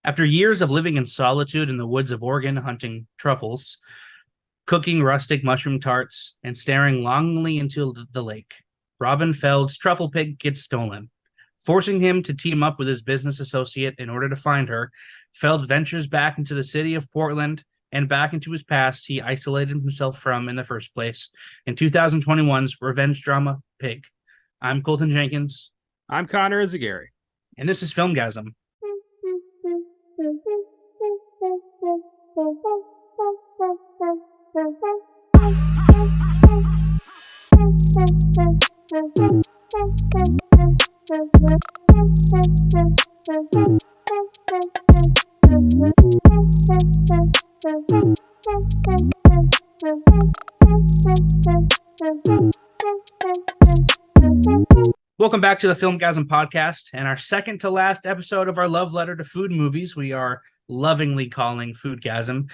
After years of living in solitude in the woods of Oregon, hunting truffles, cooking rustic mushroom tarts, and staring longingly into the lake, Robin Feld's truffle pig gets stolen. Forcing him to team up with his business associate in order to find her, Feld ventures back into the city of Portland and back into his past he isolated himself from in the first place in 2021's revenge drama Pig. I'm Colton Jenkins, I'm Connor Eyzaguirre. and this is Filmgazm. Welcome back to the Filmgazm podcast and our second to last episode of our love letter to food movies we are lovingly calling FOODGAZM.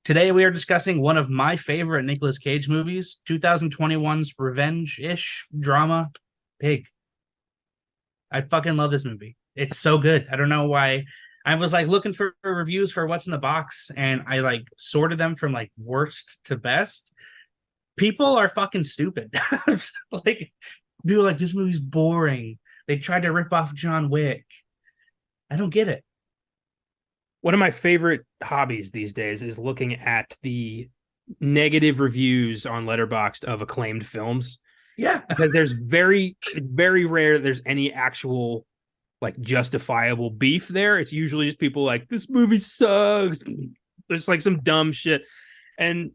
Today we are discussing one of my favorite Nicolas Cage movies, 2021's revenge-ish drama, Pig. I fucking love this movie. It's so good. I don't know why. I was like looking for reviews for what's in the box and I like sorted them from like worst to best. People are fucking stupid. Like, people are like, this movie's boring. They tried to rip off John Wick. I don't get it. One of my favorite hobbies these days is looking at the negative reviews on Letterboxd of acclaimed films. Yeah. Because there's very rare there's any actual like justifiable beef there. It's usually just people like, this movie sucks. There's like some dumb shit. And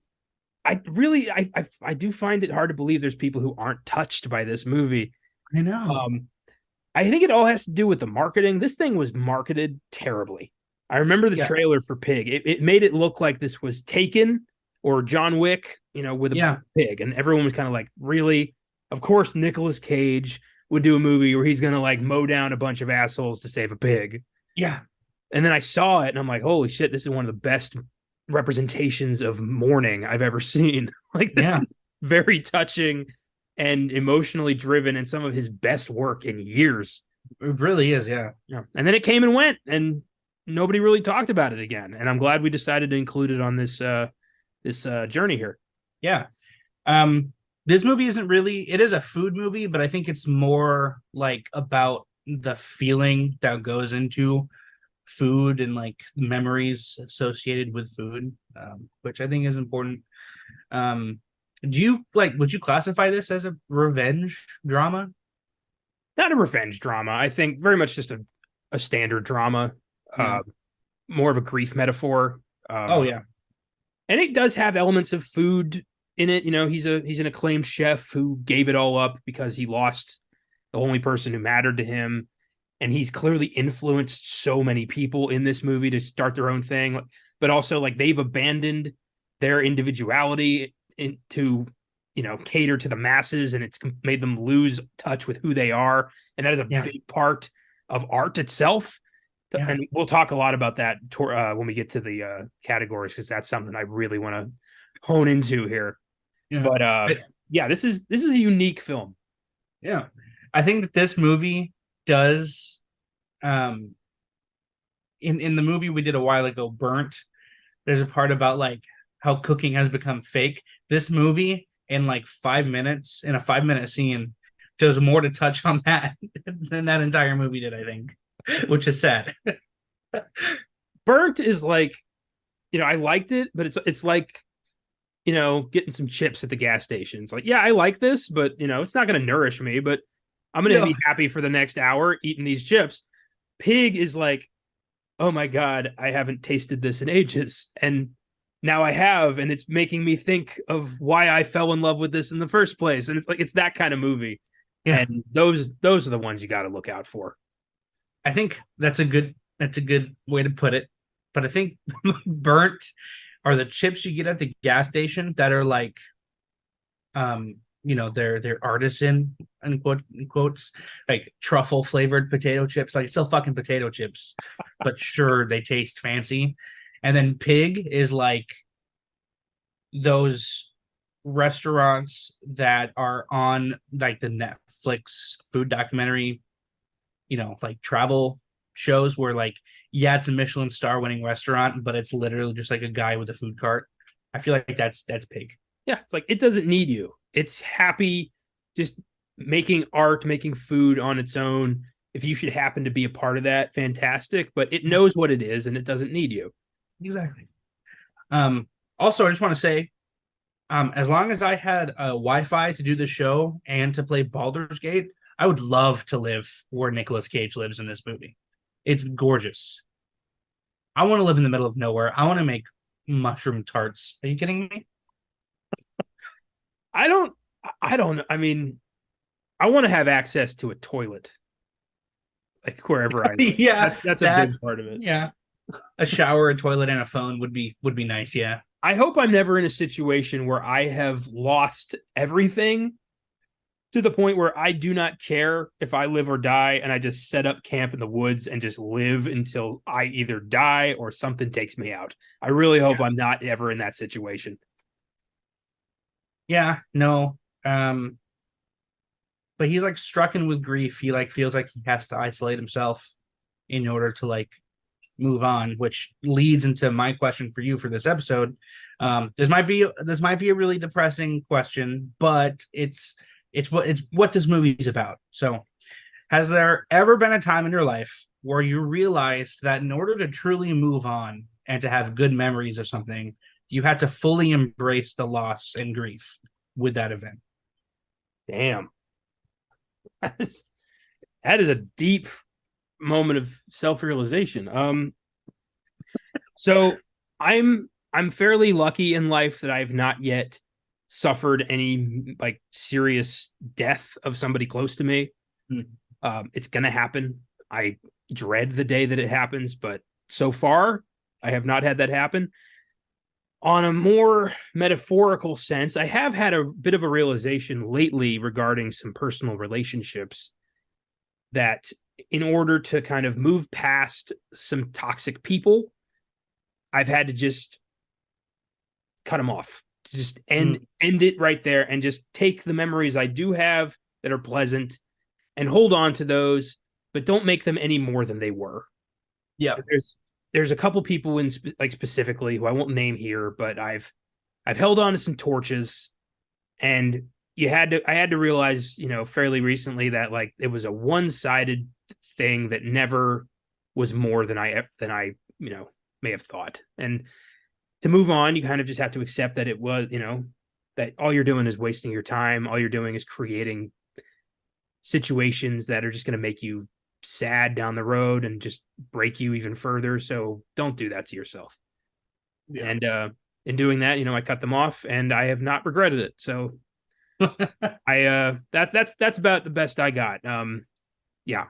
I do find it hard to believe there's people who aren't touched by this movie. I know. I think it all has to do with the marketing. This thing was marketed terribly. I remember the trailer for Pig. It made it look like this was Taken or John Wick, with a pig. And everyone was kind of like, really? Of course, Nicolas Cage would do a movie where he's going to like mow down a bunch of assholes to save a pig. Yeah. And then I saw it and I'm like, holy shit, this is one of the best representations of mourning I've ever seen. Like, this is very touching and emotionally driven and some of his best work in years. It really is, yeah. And then it came and went and nobody really talked about it again. And I'm glad we decided to include it on this journey here. Yeah. This movie isn't really, it is a food movie, but I think it's more like about the feeling that goes into food and like memories associated with food, which I think is important. Would you classify this as a revenge drama? Not a revenge drama. I think very much just a standard drama, more of a grief metaphor. Oh yeah. And it does have elements of food in it. He's an acclaimed chef who gave it all up because he lost the only person who mattered to him. And he's clearly influenced so many people in this movie to start their own thing, but also like they've abandoned their individuality to, cater to the masses, and it's made them lose touch with who they are. And that is a big part of art itself. Yeah. And we'll talk a lot about that when we get to the categories, because that's something I really want to hone into here. Yeah. But this is a unique film. Yeah. I think that this movie does in the movie we did a while ago, Burnt, there's a part about like how cooking has become fake. This movie in like 5 minutes, in a 5-minute scene, does more to touch on that than that entire movie did, I think, which is sad. Burnt is like, I liked it, but it's like, getting some chips at the gas station. It's like, yeah, I like this, but it's not going to nourish me, but I'm going to be happy for the next hour eating these chips. Pig is like, oh my God, I haven't tasted this in ages. And now I have, and it's making me think of why I fell in love with this in the first place. And it's like, it's that kind of movie. Yeah. And those are the ones you got to look out for. I think that's a good way to put it. But I think Burnt are the chips you get at the gas station that are like, they're artisan in quotes, like truffle flavored potato chips. Like, it's still fucking potato chips, but sure, they taste fancy. And then Pig is like those restaurants that are on like the Netflix food documentary, like travel shows where like, yeah, it's a Michelin star winning restaurant, but it's literally just like a guy with a food cart. I feel like that's pig. Yeah, it's like it doesn't need you. It's happy just making art, making food on its own. If you should happen to be a part of that, fantastic. But it knows what it is and it doesn't need you. Exactly. Also, I just want to say, as long as I had Wi-Fi to do the show and to play Baldur's Gate, I would love to live where Nicolas Cage lives in this movie. It's gorgeous. I want to live in the middle of nowhere. I want to make mushroom tarts. Are you kidding me? I don't know. I mean, I want to have access to a toilet. Like wherever I live. Yeah, that's a big part of it. Yeah. A shower, a toilet, and a phone would be nice, yeah. I hope I'm never in a situation where I have lost everything to the point where I do not care if I live or die, and I just set up camp in the woods and just live until I either die or something takes me out. I really hope I'm not ever in that situation. Yeah, no. But he's like stricken with grief. He like feels like he has to isolate himself in order to like move on, which leads into my question for you for this episode. This might be a really depressing question, but it's what this movie is about. So, has there ever been a time in your life where you realized that in order to truly move on and to have good memories of something, you had to fully embrace the loss and grief with that event? Damn. That is a deep moment of self-realization. So I'm fairly lucky in life that I've not yet suffered any like serious death of somebody close to me. It's gonna happen. I dread the day that it happens, but so far I have not had that happen. On a more metaphorical sense, I have had a bit of a realization lately regarding some personal relationships that in order to kind of move past some toxic people, I've had to just cut them off, to just end it right there and just take the memories I do have that are pleasant and hold on to those, but don't make them any more than they were. Yeah. There's a couple people in like specifically who I won't name here, but I've held on to some torches, and I had to realize, fairly recently that like it was a one-sided thing that never was more than I may have thought. And to move on, you kind of just have to accept that it was, that all you're doing is wasting your time. All you're doing is creating situations that are just going to make you sad down the road and just break you even further. So don't do that to yourself. Yeah. And in doing that, I cut them off and I have not regretted it. So that's about the best I got. Yeah.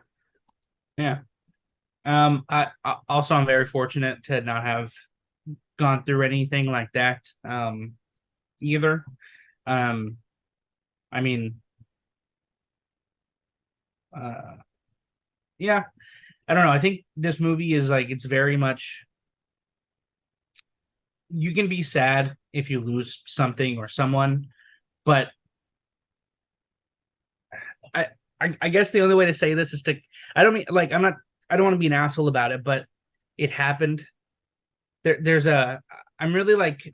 I also, I'm very fortunate to not have gone through anything like that either. I mean, yeah, I don't know. I think this movie is like, it's very much, you can be sad if you lose something or someone, but I guess the only way to say this is to, I don't want to be an asshole about it, but it happened. I'm really like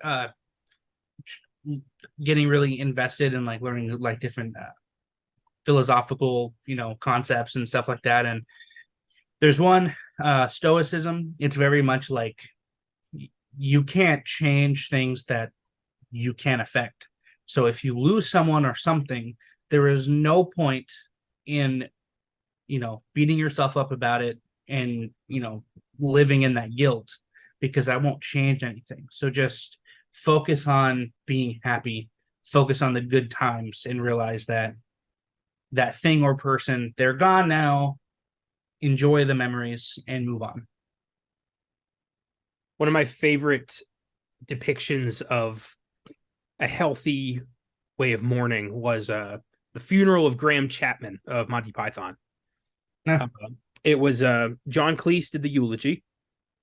getting really invested in like learning like different philosophical, concepts and stuff like that. And there's one, stoicism. It's very much like you can't change things that you can't affect. So if you lose someone or something, there is no point in, beating yourself up about it and, living in that guilt, because that won't change anything. So just focus on being happy, focus on the good times, and realize that that thing or person, they're gone now. Enjoy the memories and move on. One of my favorite depictions of a healthy way of mourning was the funeral of Graham Chapman of Monty Python. It was John Cleese did the eulogy,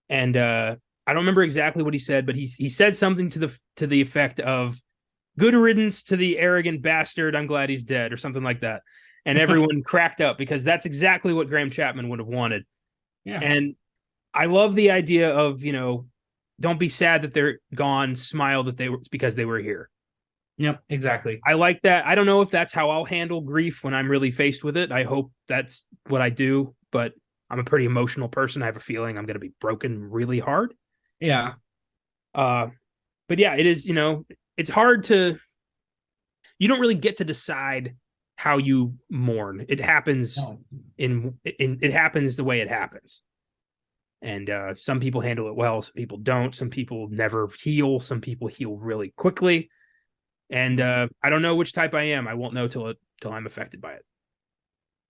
and I don't remember exactly what he said, but he said something to the effect of "Good riddance to the arrogant bastard. I'm glad he's dead," or something like that. And everyone cracked up because that's exactly what Graham Chapman would have wanted. Yeah. And I love the idea of, don't be sad that they're gone, smile that they were because they were here. Yep, exactly. I like that. I don't know if that's how I'll handle grief when I'm really faced with it. I hope that's what I do, but I'm a pretty emotional person. I have a feeling I'm going to be broken really hard. Yeah. But yeah, it is, it's hard to, you don't really get to decide how you mourn. It happens No. it happens the way it happens. And some people handle it well, some people don't. Some people never heal. Some people heal really quickly. And I don't know which type I am. I won't know till I'm affected by it.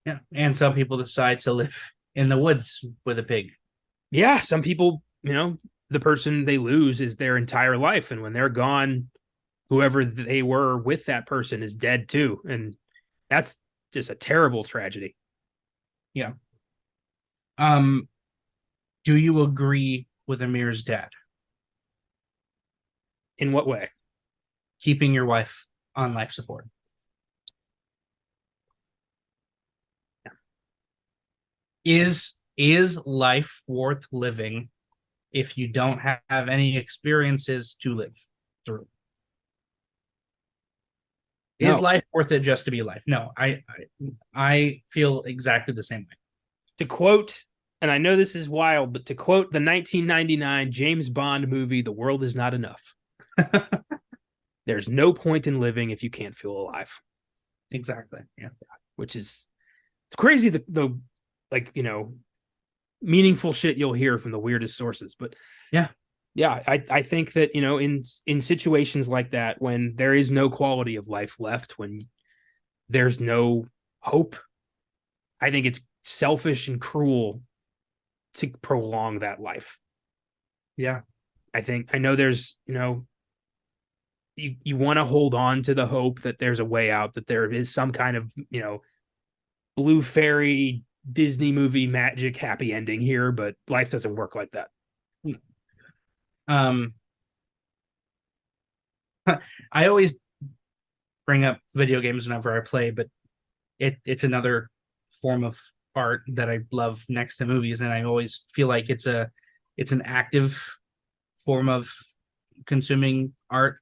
Yeah. And some people decide to live in the woods with a pig. Yeah, some people, the person they lose is their entire life, and when they're gone, whoever they were with that person is dead too, and that's just a terrible tragedy. Yeah. Do you agree with Amir's dad? In what way? Keeping your wife on life support. Is life worth living if you don't have any experiences to live through? No. Is life worth it just to be alive? No, I feel exactly the same way. To quote, and I know this is wild, but to quote the 1999 James Bond movie, "The world is not enough." There's no point in living if you can't feel alive. Exactly. Yeah. Which is, it's crazy the meaningful shit you'll hear from the weirdest sources. But yeah, I think that, in situations like that, when there is no quality of life left, when there's no hope, I think it's selfish and cruel to prolong that life. Yeah. I know there's, you want to hold on to the hope that there's a way out, that there is some kind of, blue fairy Disney movie magic happy ending here, but life doesn't work like that. I always bring up video games whenever I play, but it's another form of art that I love next to movies, and I always feel like it's an active form of consuming art.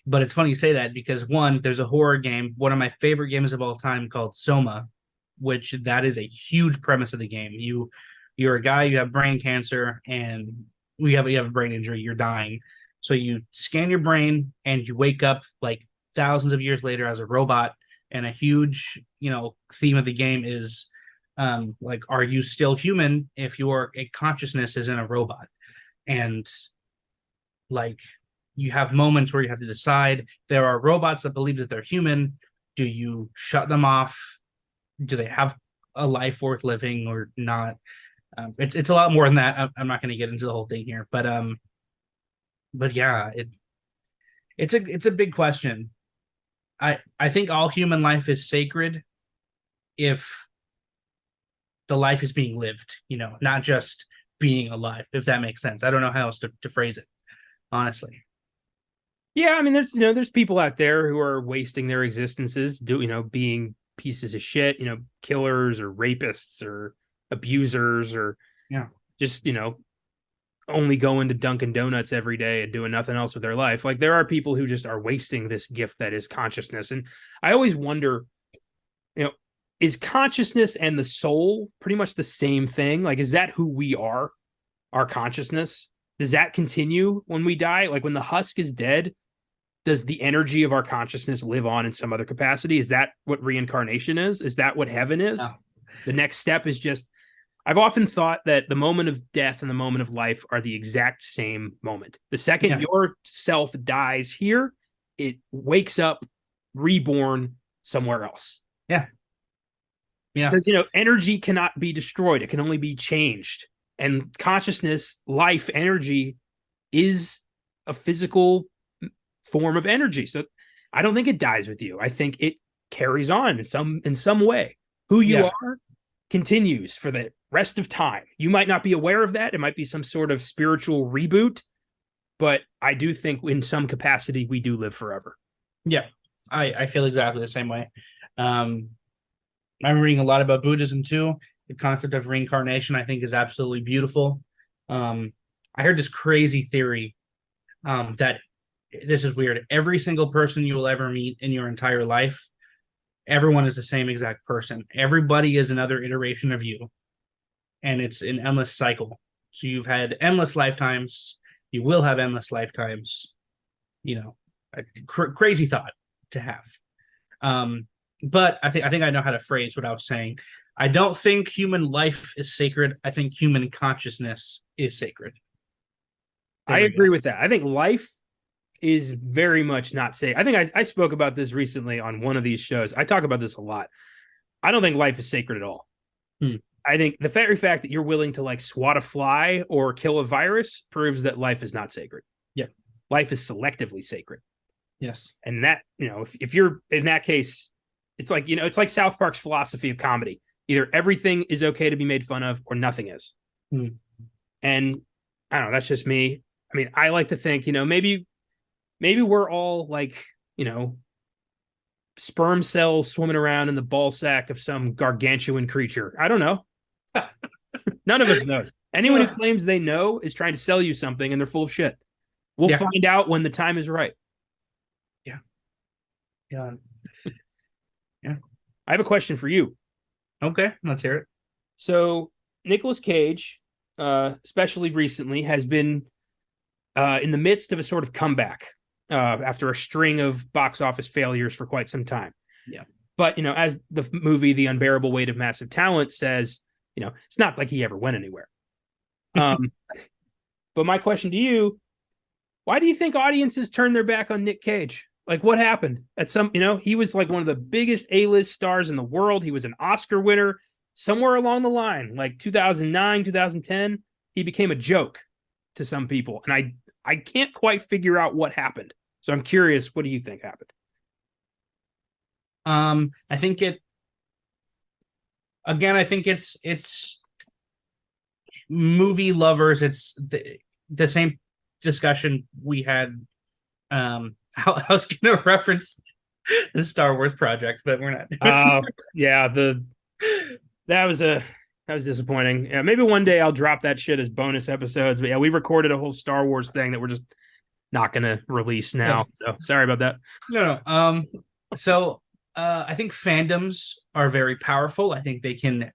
But it's funny you say that because one, there's a horror game, one of my favorite games of all time called Soma, which that is a huge premise of the game. You're a guy, you have brain cancer, and you have a brain injury, you're dying. So you scan your brain and you wake up like thousands of years later as a robot. And a huge, theme of the game is like, are you still human if your consciousness is in a robot? And like, you have moments where you have to decide. There are robots that believe that they're human. Do you shut them off? Do they have a life worth living or not? It's a lot more than that. I'm not going to get into the whole thing here, but yeah, it's a big question. I think all human life is sacred if the life is being lived, not just being alive, if that makes sense. I don't know how else to phrase it, honestly. Yeah, I mean, there's people out there who are wasting their existences, being pieces of shit, killers or rapists or abusers or Yeah, just, only going to Dunkin' Donuts every day and doing nothing else with their life. Like, there are people who just are wasting this gift that is consciousness. And I always wonder, is consciousness and the soul pretty much the same thing? Like, is that who we are? Our consciousness? Does that continue when we die? Like, when the husk is dead, does the energy of our consciousness live on in some other capacity? Is that what reincarnation is? Is that what heaven is? no. The next step is just, I've often thought that the moment of death and the moment of life are the exact same moment. The second your self dies here, it wakes up reborn somewhere else. Yeah. Because, energy cannot be destroyed. It can only be changed. And consciousness, life, energy is a physical form of energy. So I don't think it dies with you. I think it carries on in some way. Who you are continues for the rest of time. You might not be aware of that. It might be some sort of spiritual reboot, but I do think in some capacity we do live forever. Yeah, I feel exactly the same way. I'm reading a lot about Buddhism too, The concept of reincarnation, I think, is absolutely beautiful. I heard this crazy theory that this is weird. Every single person you will ever meet in your entire life, everyone is the same exact person. Everybody is another iteration of you, and it's an endless cycle. So you've had endless lifetimes. You will have endless lifetimes. A crazy thought to have. But I think I know how to phrase what I was saying. I don't think human life is sacred. I think human consciousness is sacred. I agree with that. I think life is very much not safe. I think I spoke about this recently on one of these shows. I talk about this a lot. I don't think life is sacred at all. I think the very fact that you're willing to like swat a fly or kill a virus proves that life is not sacred. Yeah. Life is selectively sacred. Yes. And that, if you're in that case, it's like, it's like South Park's philosophy of comedy. Either everything is okay to be made fun of or nothing is. And I don't know, that's just me. I mean, I like to think, maybe we're all like, sperm cells swimming around in the ball sack of some gargantuan creature. I don't know. None of us knows. Anyone who claims they know is trying to sell you something, and they're full of shit. We'll find out when the time is right. Yeah. I have a question for you. Okay, let's hear it. So Nicolas Cage, especially recently, has been in the midst of a sort of comeback after a string of box office failures for quite some time. Yeah. But, as the movie The Unbearable Weight of Massive Talent says, it's not like he ever went anywhere. But my question to you, why do you think audiences turn their back on Nick Cage? Like, what happened? He was like one of the biggest A-list stars in the world. He was an Oscar winner. Somewhere along the line, like 2009, 2010, he became a joke to some people. And I can't quite figure out what happened. So I'm curious, what do you think happened? I think it's movie lovers. It's the same discussion we had. I was going to reference the Star Wars project, but we're not. Yeah, that was disappointing. Yeah, maybe one day I'll drop that shit as bonus episodes. But yeah, we recorded a whole Star Wars thing that we're just not going to release now. So sorry about that. No. So I think fandoms are very powerful. I think they can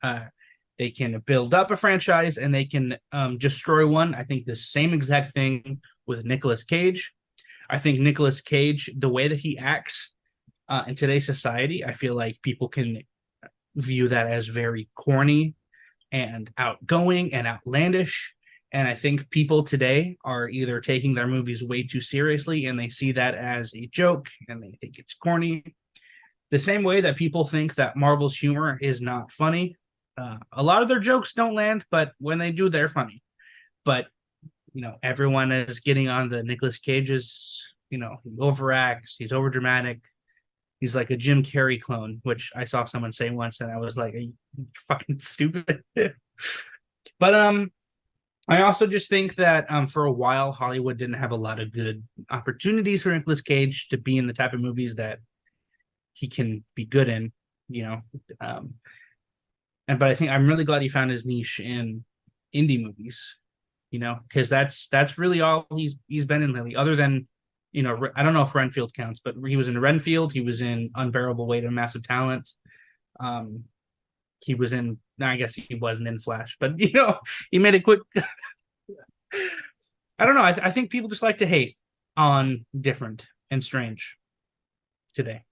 build up a franchise and they can destroy one. I think the same exact thing with Nicolas Cage. I think Nicolas Cage, the way that he acts in today's society, I feel like people can view that as very corny and outgoing and outlandish. And I think people today are either taking their movies way too seriously and they see that as a joke and they think it's corny. The same way that people think that Marvel's humor is not funny. A lot of their jokes don't land, but when they do, they're funny. But everyone is getting on the Nicolas Cage's, he overacts, he's overdramatic. He's like a Jim Carrey clone, which I saw someone say once, and I was like, are you fucking stupid? But I also just think that for a while, Hollywood didn't have a lot of good opportunities for Nicolas Cage to be in the type of movies that he can be good in, but I think I'm really glad he found his niche in indie movies. Because that's really all he's been in lately. Other than, I don't know if Renfield counts, but he was in Renfield. He was in Unbearable Weight of Massive Talent. He was in. No, I guess he wasn't in Flash, but he made a quick. I don't know. I think people just like to hate on different and strange today.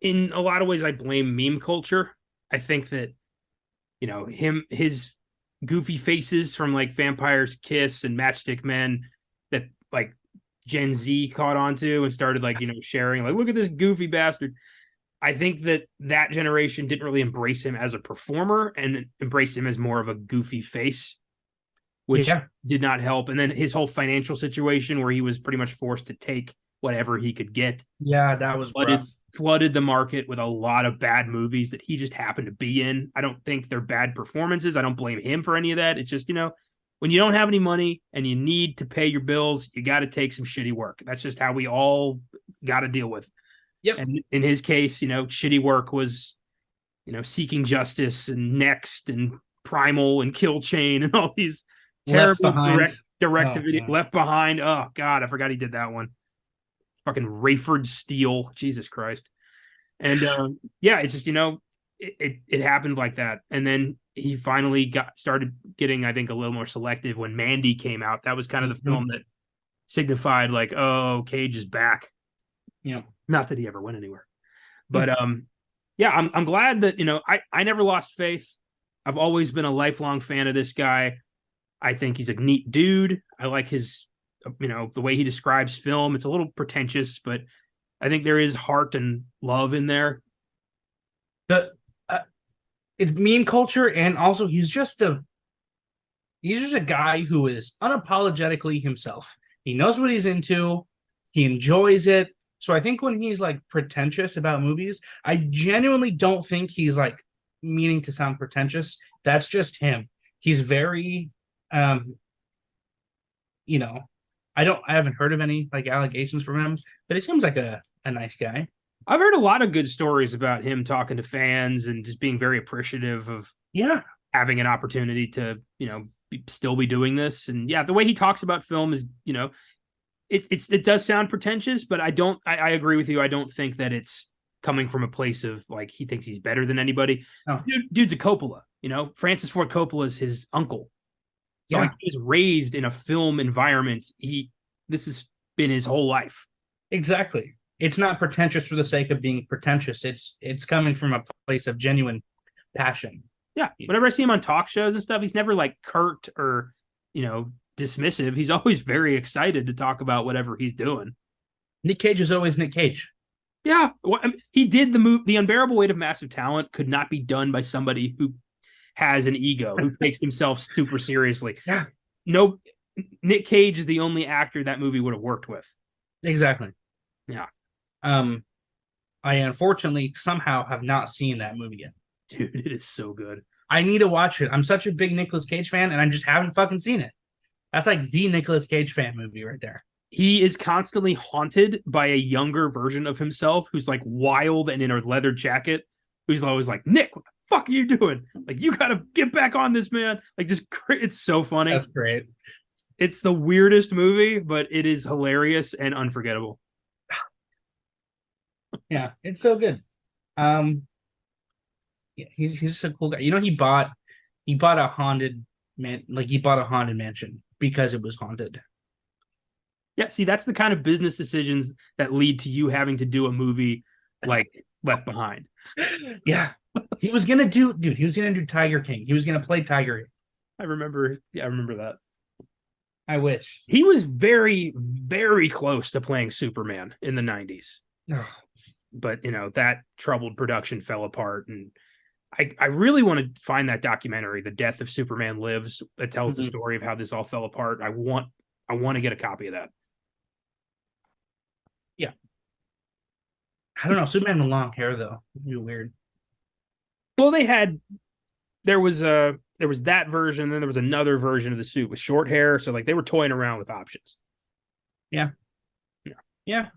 In a lot of ways, I blame meme culture. I think that, his goofy faces from like Vampire's Kiss and Matchstick Men that like Gen Z caught onto and started like, sharing, like, look at this goofy bastard. I think that generation didn't really embrace him as a performer and embraced him as more of a goofy face, which did not help. And then his whole financial situation where he was pretty much forced to take whatever he could get. Yeah, that was flooded the market with a lot of bad movies that he just happened to be in. I don't think they're bad performances. I don't blame him for any of that. It's just, when you don't have any money and you need to pay your bills, you got to take some shitty work. That's just how we all got to deal with. Yep. And in his case, shitty work was Seeking Justice and Next and Primal and Kill Chain and all these Left terrible Behind. direct to Oh, video. God. Left Behind. Oh God, I forgot he did that one. Fucking Rayford Steele. Jesus Christ. And yeah, it's just it happened like that, and then he finally started getting, I think, a little more selective when Mandy came out. That was kind of the film that signified like, oh, Cage is back. Yeah. Not that he ever went anywhere, but yeah, I'm glad that I never lost faith. I've always been a lifelong fan of this guy. I think he's a neat dude. I like his the way he describes film. It's a little pretentious, but I think there is heart and love in there. It's meme culture, and also he's just a guy who is unapologetically himself. He knows what he's into. He enjoys it. So I think when he's like pretentious about movies, I genuinely don't think he's like meaning to sound pretentious. That's just him. He's very you know, I haven't heard of any like allegations from him, but he seems like a nice guy. I've heard a lot of good stories about him talking to fans and just being very appreciative of having an opportunity to, still be doing this. And yeah, the way he talks about film is, it does sound pretentious, but I agree with you. I don't think that it's coming from a place of like, he thinks he's better than anybody. Oh. Dude's a Coppola, Francis Ford Coppola is his uncle. So like, he was raised in a film environment. This has been his whole life. Exactly. It's not pretentious for the sake of being pretentious. It's coming from a place of genuine passion. Yeah. Whenever I see him on talk shows and stuff, he's never like curt or, dismissive. He's always very excited to talk about whatever he's doing. Nick Cage is always Nick Cage. Yeah. Well, I mean, he did the move. The Unbearable Weight of Massive Talent could not be done by somebody who has an ego, who takes himself super seriously. Yeah. No, Nick Cage is the only actor that movie would have worked with. Exactly. Yeah. I unfortunately somehow have not seen that movie yet. Dude, it is so good. I need to watch it. I'm such a big Nicolas Cage fan, and I just haven't fucking seen it. That's like the Nicolas Cage fan movie right there. He is constantly haunted by a younger version of himself who's like wild and in a leather jacket, who's always like, Nick, what the fuck are you doing? Like, you gotta get back on this, man. Like, just it's so funny. That's great. It's the weirdest movie, but it is hilarious and unforgettable. Yeah, it's so good. Yeah, he's just a cool guy. He bought a haunted mansion because it was haunted. Yeah, see, that's the kind of business decisions that lead to you having to do a movie like Left Behind. Yeah. He was gonna do Tiger King. He was gonna play Tiger King. I remember that. I wish. He was very, very close to playing Superman in the 90s. But that troubled production fell apart, and I really want to find that documentary, The Death of Superman Lives, that tells the story of how this all fell apart. I want to get a copy of that. Yeah. I don't know. Superman with long hair though. It'd be weird. Well, there was that version, then there was another version of the suit with short hair. So like they were toying around with options. Yeah. Yeah.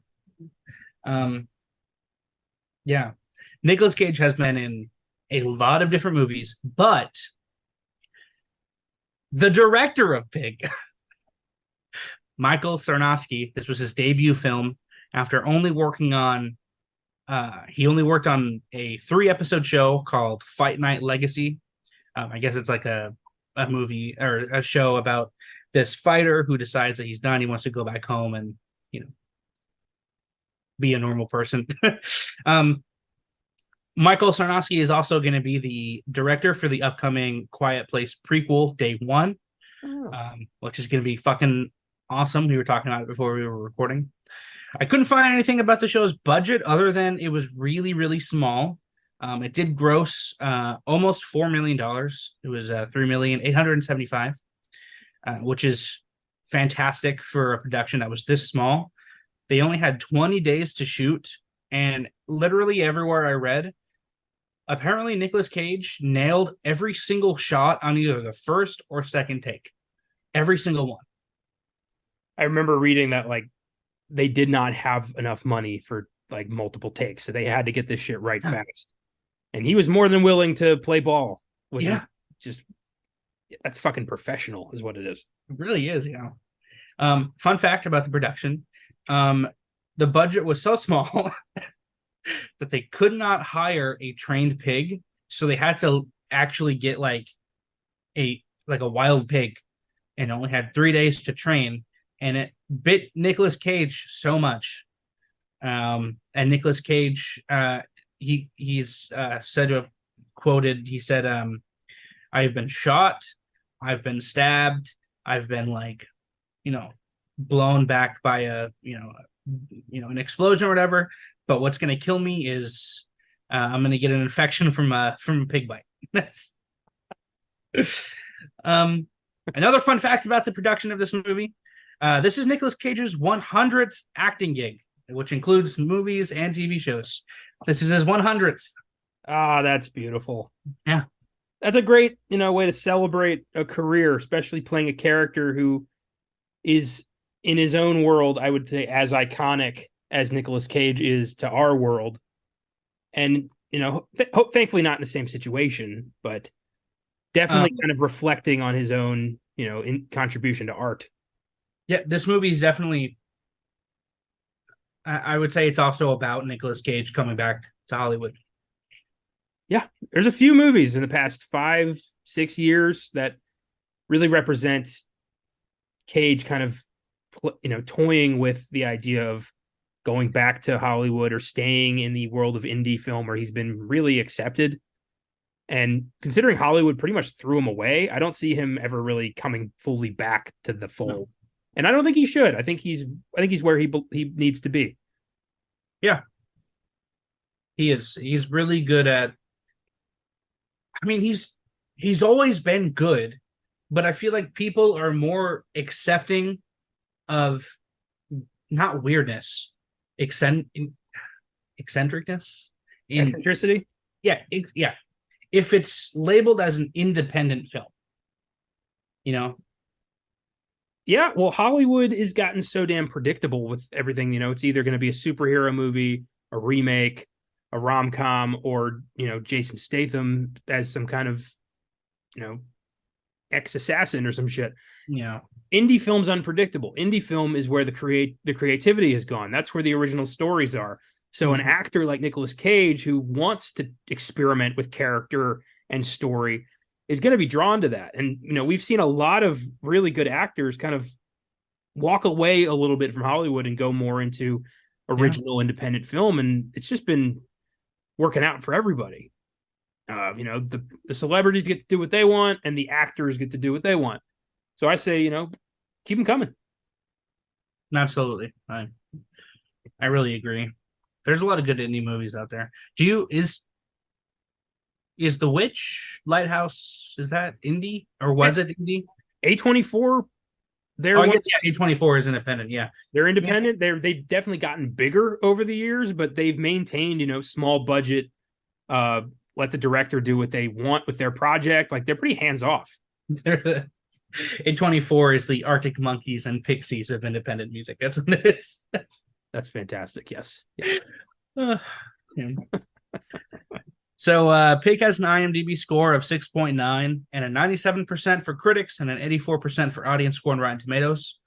Yeah. Nicolas Cage has been in a lot of different movies, but the director of Pig, Michael Sarnowski, this was his debut film after only working on he only worked on a 3-episode show called Fight Night Legacy. I guess it's like a movie or a show about this fighter who decides that he's done. He wants to go back home and, be a normal person. Michael Sarnowski is also going to be the director for the upcoming Quiet Place prequel, Day One, which is going to be fucking awesome. We were talking about it before we were recording. I couldn't find anything about the show's budget other than it was really, really small. It did gross almost $4 million. It was $3,875,000, which is fantastic for a production that was this small. They only had 20 days to shoot, and literally everywhere I read, apparently Nicolas Cage nailed every single shot on either the first or second take. Every single one. I remember reading that like they did not have enough money for like multiple takes, so they had to get this shit right fast. And he was more than willing to play ball with Yeah, just that's fucking professional is what it is. it really is. Fun fact about the production: the budget was so small that they could not hire a trained pig, so they had to actually get like a wild pig, and only had 3 days to train, and it bit Nicolas Cage so much. And Nicolas Cage, he's said to have quoted. He said, "I've been shot, I've been stabbed, I've been blown back by an explosion or whatever. But what's going to kill me is I'm going to get an infection from a pig bite." Another fun fact about the production of this movie: this is Nicolas Cage's 100th acting gig, which includes movies and TV shows. This is his 100th. Ah, that's beautiful. Yeah. That's a great, way to celebrate a career, especially playing a character who is in his own world, I would say, as iconic as Nicolas Cage is to our world. And, thankfully not in the same situation, but definitely kind of reflecting on his own, in contribution to art. Yeah, this movie is definitely, I would say it's also about Nicolas Cage coming back to Hollywood. Yeah, there's a few movies in the past 5-6 years that really represent Cage kind of, toying with the idea of going back to Hollywood or staying in the world of indie film where he's been really accepted. And considering Hollywood pretty much threw him away, I don't see him ever really coming fully back to the fold. No. And I don't think he should. I think he's where he needs to be. Yeah. He is. He's really good at, he's always been good, but I feel like people are more accepting of not weirdness, eccentricness, eccentricity. Yeah. Yeah. If it's labeled as an independent film, Yeah, well, Hollywood has gotten so damn predictable with everything. It's either going to be a superhero movie, a remake, a rom-com, or, Jason Statham as some kind of, ex-assassin or some shit. Yeah. Indie film's unpredictable. Indie film is where the creativity has gone. That's where the original stories are. So an actor like Nicolas Cage who wants to experiment with character and story is going to be drawn to that. And, we've seen a lot of really good actors kind of walk away a little bit from Hollywood and go more into original independent film. And it's just been working out for everybody. The celebrities get to do what they want and the actors get to do what they want. So I say, keep them coming. Absolutely. I really agree. There's a lot of good indie movies out there. Is The Witch Lighthouse, is that indie or was it indie? A24. I guess A24 is independent. Yeah, they're independent. They've definitely gotten bigger over the years, but they've maintained small budget. Let the director do what they want with their project. Like they're pretty hands off. A24 is the Arctic Monkeys and Pixies of independent music. That's what it is. That's fantastic. Yes. Yeah. So Pig has an IMDb score of 6.9 and a 97% for critics and an 84% for audience score on Rotten Tomatoes.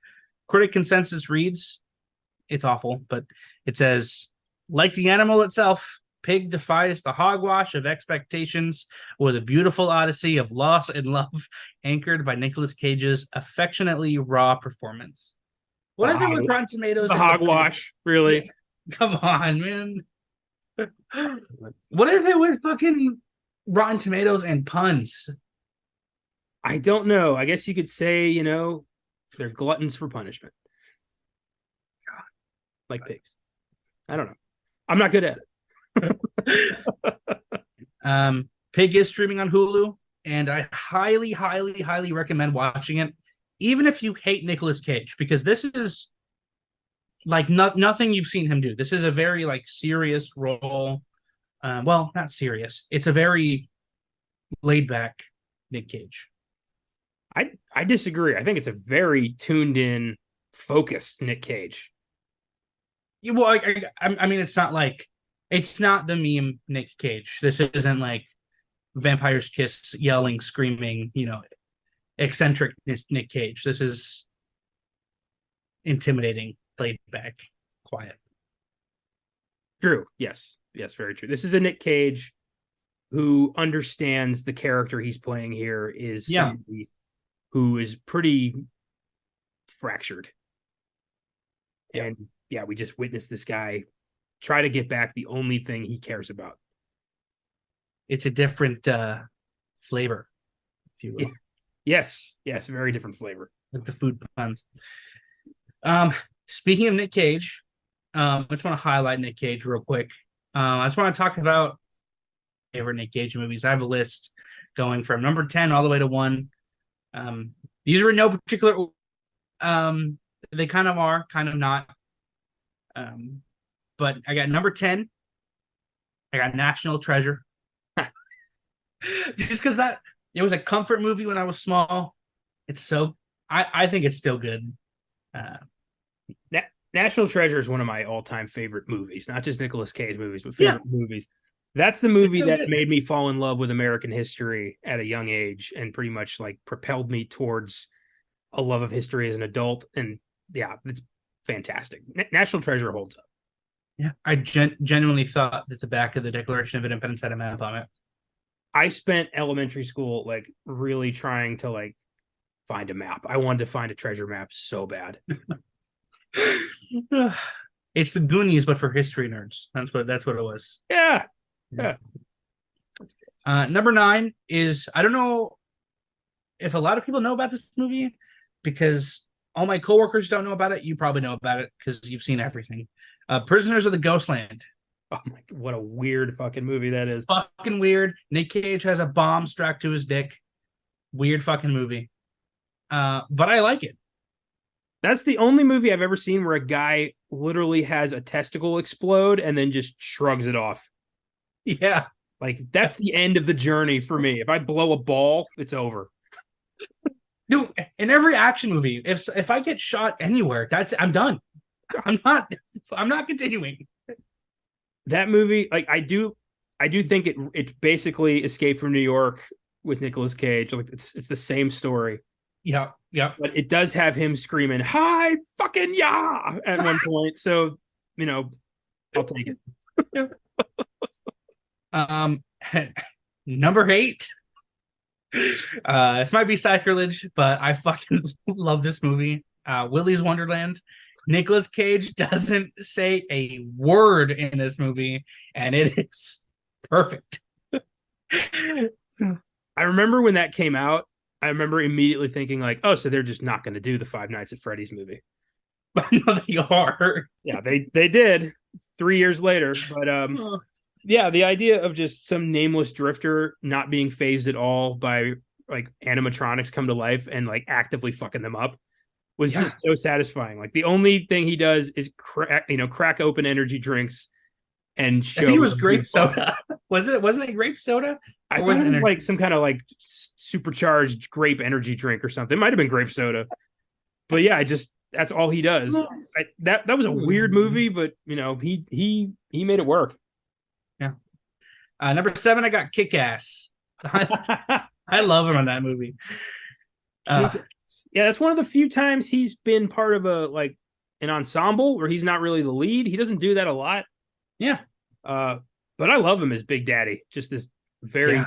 Critic consensus reads, it's awful, but it says, like the animal itself, Pig defies the hogwash of expectations with a beautiful odyssey of loss and love anchored by Nicolas Cage's affectionately raw performance. What is it with Rotten Tomatoes? The hogwash, really? Come on, man. What is it with fucking Rotten Tomatoes and puns? I don't know. I guess you could say, they're gluttons for punishment. Like pigs. I don't know. I'm not good at it. Pig is streaming on Hulu, and I highly, highly, highly recommend watching it, even if you hate Nicolas Cage, because this is like nothing you've seen him do. This is a very serious role. Well, not serious. It's a very laid back Nick Cage. I disagree. I think it's a very tuned in, focused Nick Cage. Well, it's not like It's not the meme Nick Cage. This isn't like Vampire's Kiss yelling, screaming, eccentric Nick Cage. This is intimidating, laid back, quiet. True. Yes. Yes, very true. This is a Nick Cage who understands the character he's playing here is somebody who is pretty fractured. And yeah, we just witnessed this guy try to get back the only thing he cares about. It's a different flavor, if you will. Yes, very different flavor. Like the food puns. Speaking of Nick Cage, I just want to highlight Nick Cage real quick. I just want to talk about favorite Nick Cage movies. I have a list going from number 10 all the way to 1. These are in no particular they kind of are, kind of not. But I got number 10. I got National Treasure. Just because it was a comfort movie when I was small. It's so I think it's still good. National Treasure is one of my all-time favorite movies, not just Nicolas Cage movies, but favorite movies. That's the movie that made me fall in love with American history at a young age and pretty much like propelled me towards a love of history as an adult. And yeah, it's fantastic. National Treasure holds up. Yeah, I genuinely thought that the back of the Declaration of Independence had a map on it. I spent elementary school like really trying to like find a map. I wanted to find a treasure map so bad. It's the Goonies, but for history nerds. That's what it was. Yeah. Number 9 is, I don't know if a lot of people know about this movie because all my coworkers don't know about it. You probably know about it because you've seen everything. Prisoners of the Ghostland. Oh my, what a weird fucking movie that is. Fucking weird. Nick Cage has a bomb strapped to his dick. Weird fucking movie. But I like it. That's the only movie I've ever seen where a guy literally has a testicle explode and then just shrugs it off. Yeah. Like, that's the end of the journey for me. If I blow a ball, it's over. Dude, in every action movie, if I get shot anywhere, I'm done. I'm not continuing. That movie, like I do think it's basically Escape from New York with Nicolas Cage. Like it's the same story. Yeah. But it does have him screaming, "Hi, fucking yeah!" at one point. So, I'll take it. Number 8. This might be sacrilege, but I fucking love this movie. Willy's Wonderland. Nicolas Cage doesn't say a word in this movie, and it is perfect. I remember when that came out, I remember immediately thinking like, oh, so they're just not going to do the Five Nights at Freddy's movie. But no, they are. Yeah, they did 3 years later. But yeah, the idea of just some nameless drifter not being phased at all by like animatronics come to life and like actively fucking them up was just so satisfying. Like the only thing he does is crack open energy drinks and show. I think it was grape soda. Wasn't it grape soda? I thought it was like some kind of like supercharged grape energy drink or something. It might have been grape soda. But yeah, that's all he does. That was a weird movie, but he made it work. Yeah. Number 7, I got Kick-Ass. I love him in that movie. Yeah, that's one of the few times he's been part of an ensemble where he's not really the lead. He doesn't do that a lot. Yeah. But I love him as Big Daddy. Just this very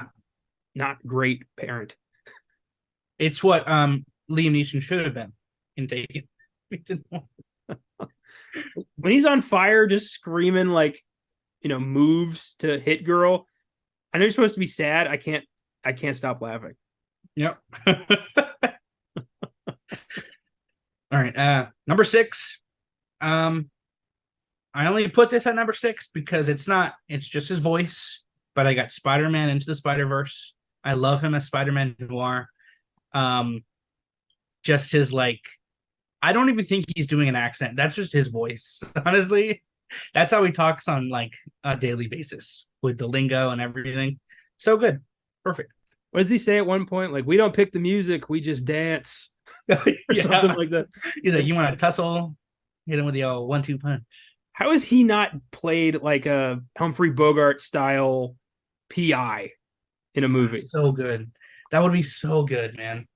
not great parent. It's what Liam Neeson should have been in Taken. When he's on fire, just screaming moves to hit girl. I know you're supposed to be sad. I can't stop laughing. Yep. All right. Number 6. I only put this at number 6 because it's just his voice, but I got Spider-Man Into the Spider-Verse. I love him as Spider-Man Noir. Just his I don't even think he's doing an accent. That's just his voice. Honestly, that's how he talks on a daily basis with the lingo and everything. So good. Perfect. What does he say at one point? Like, we don't pick the music, we just dance. Or something like that. He's like, you want to tussle? Hit him with the old 1-2 punch. How has he not played like a Humphrey Bogart style PI in a movie? So good. That would be so good, man.